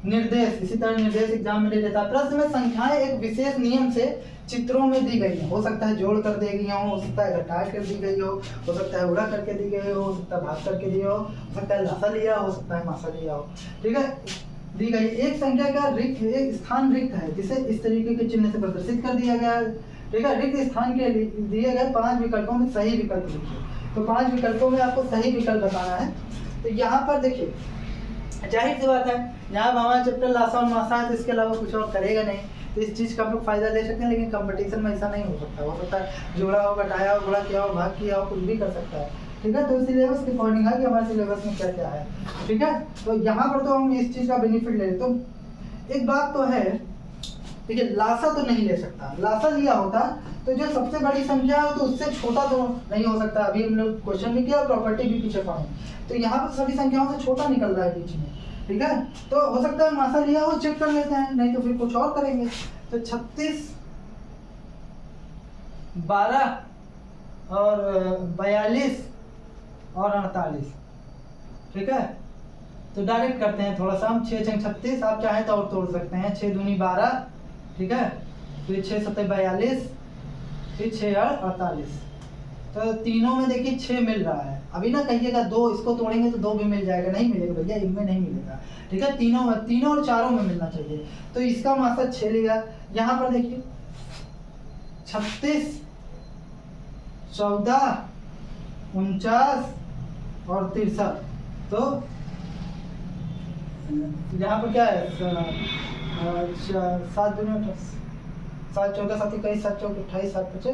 निर्देश। इसी तरह निर्देश एग्जाम में दे देता है। प्रश्न में संख्याएं एक विशेष नियम से चित्रों में दी गई है। हो सकता है जोड़ कर दी गई हो सकता है घटा कर दी गई हो सकता है उड़ा करके दी गई हो सकता है भाग करके दी हो सकता है लासा लिया हो सकता है मासा लिया हो। ठीक है, दी गई एक संख्या का एक स्थान रिक्त है, जिसे इस तरीके के चिन्ह से प्रदर्शित कर दिया गया है। ठीक है, रिक्त स्थान के दिए गए 5 विकल्पों में सही विकल्प लिखिए। तो 5 विकल्पों में आपको सही विकल्प बताना है। तो यहाँ पर देखिए, जाहिर सी बात है, यहाँ हमारा चैप्टर लासा और मासा है, तो इसके अलावा कुछ और करेगा नहीं। तो इस चीज़ का हम लोग फायदा ले सकते हैं, लेकिन कंपटीशन में ऐसा नहीं हो सकता। हो सकता है जोड़ा हो, घटाया हो, गुणा किया हो, भाग किया हो, कुछ भी कर सकता है। ठीक है। तो सिलेबस के अकॉर्डिंग है कि हमारे सिलेबस में क्या क्या है, ठीक है। तो यहाँ पर तो हम इस चीज़ का बेनिफिट ले रहे। तो एक बात तो है, देखिए लासा तो नहीं ले सकता, लासा लिया होता तो जो सबसे बड़ी संख्या है तो उससे छोटा तो नहीं हो सकता। अभी हम लोग क्वेश्चन भी किया, प्रॉपर्टी भी पीछे पढ़े, तो यहाँ पर सभी संख्याओं से छोटा निकल रहा है बीच में, ठीक है। तो हो सकता है मासा लिया हो, चेक कर लेते हैं, नहीं तो फिर कुछ और करेंगे। तो 36, 12 और 42 और 48, ठीक है। तो डायरेक्ट करते हैं थोड़ा सा हम। 6 छंग 36, आप चाहें तो और तोड़ सकते हैं। 6 दूनी 12, ठीक है। फिर 6 सत्ते 42, फिर 6 और 48। तो तीनों में देखिए 6 मिल रहा है। अभी ना कहिएगा 2, इसको तोड़ेंगे तो 2 भी मिल जाएगा, नहीं मिलेगा भैया, इनमें नहीं मिलेगा, ठीक है। तीनों और चारों में मिलना चाहिए। तो इसका मासा 6 लिया। यहाँ पर देखिए 36, 14, 49 और 63। तो यहाँ पर क्या है, 7 दूनी 7 चौका 7 21, 7 चौक 28, 7 पचे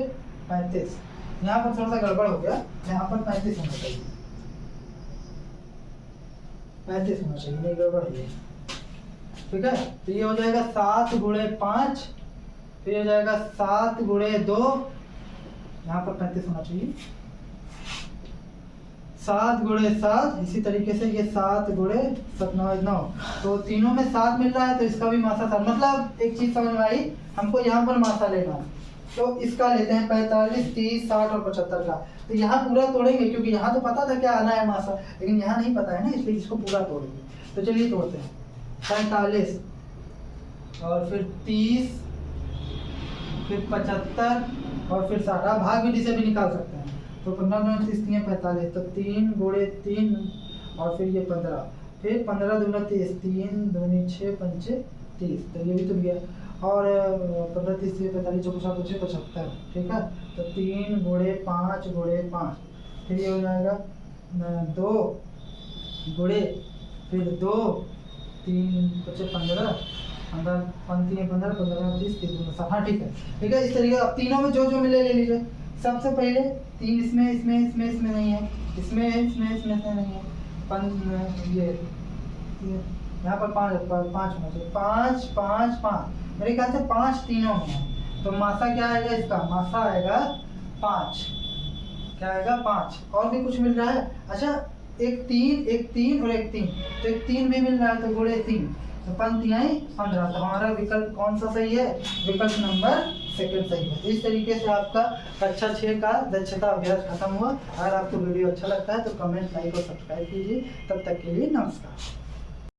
35। यहाँ पर थोड़ा सा गड़बड़ हो गया, यहाँ पर 35 होना चाहिए, 35 होना चाहिए, नहीं गड़बड़ है, ठीक है। तो ये हो जाएगा 7 गुणे 5, फिर हो जाएगा 7 गुणे 2, यहाँ पर 35 होना चाहिए, 7 गुणे 7, इसी तरीके से ये 7 गुणे 7 9, तो तीनों में 7 मिल रहा है, तो इसका भी मासा 7। मतलब एक चीज समझ में आई, हमको यहाँ पर मासा लेना है, तो इसका लेते हैं 45, 30, 60 और 75 का। तो यहाँ पूरा तोड़ेंगे, क्योंकि यहाँ तो पता था क्या आना है मासा, लेकिन यहाँ नहीं पता है ना, इसलिए इसको पूरा तोड़ेंगे। तो चलिए तोड़ते हैं। 45 और फिर 30, फिर 75 और फिर 60। आप भाग विधि से भी निकाल सकते हैं। तो 15 दूनी 30, 3 45, तो 3 गुणे 3 और फिर ये 15, फिर 15 दूना 30, 3 दूनी 6 पंचे 30, तो ये भी तो गया। और 15 30 45 चौका 75, ठीक है। तो 3 गुणे 5 गुणे 5, फिर ये हो जाएगा 2 गुणे, फिर 2 3 पचे 15, 15 पंक्ति 15 15 30 3 60। हाँ ठीक है, ठीक है। इस तरीके अब तीनों में जो जो मिले ले लीजिए। सबसे पहले 3 इसमें नहीं है, इसमें नहीं है, ये यहाँ पर 5 होना चाहिए, 5 5 5, मेरे ख्याल से 5 तीनों में है। तो मासा क्या आएगा, इसका मासा आएगा 5। क्या आएगा 5। और भी कुछ मिल रहा है, अच्छा एक 3 और एक 3, तो एक 3 भी मिल रहा है, तो गुणे 3, तो पंक्तियाँ 15। तो हमारा विकल्प कौन सा सही है, विकल्प नंबर 2 सही है। इस तरीके से आपका कक्षा 6 का दक्षता अभ्यास खत्म हुआ। अगर आपको वीडियो अच्छा लगता है तो कमेंट, लाइक और सब्सक्राइब कीजिए। तब तक के लिए नमस्कार।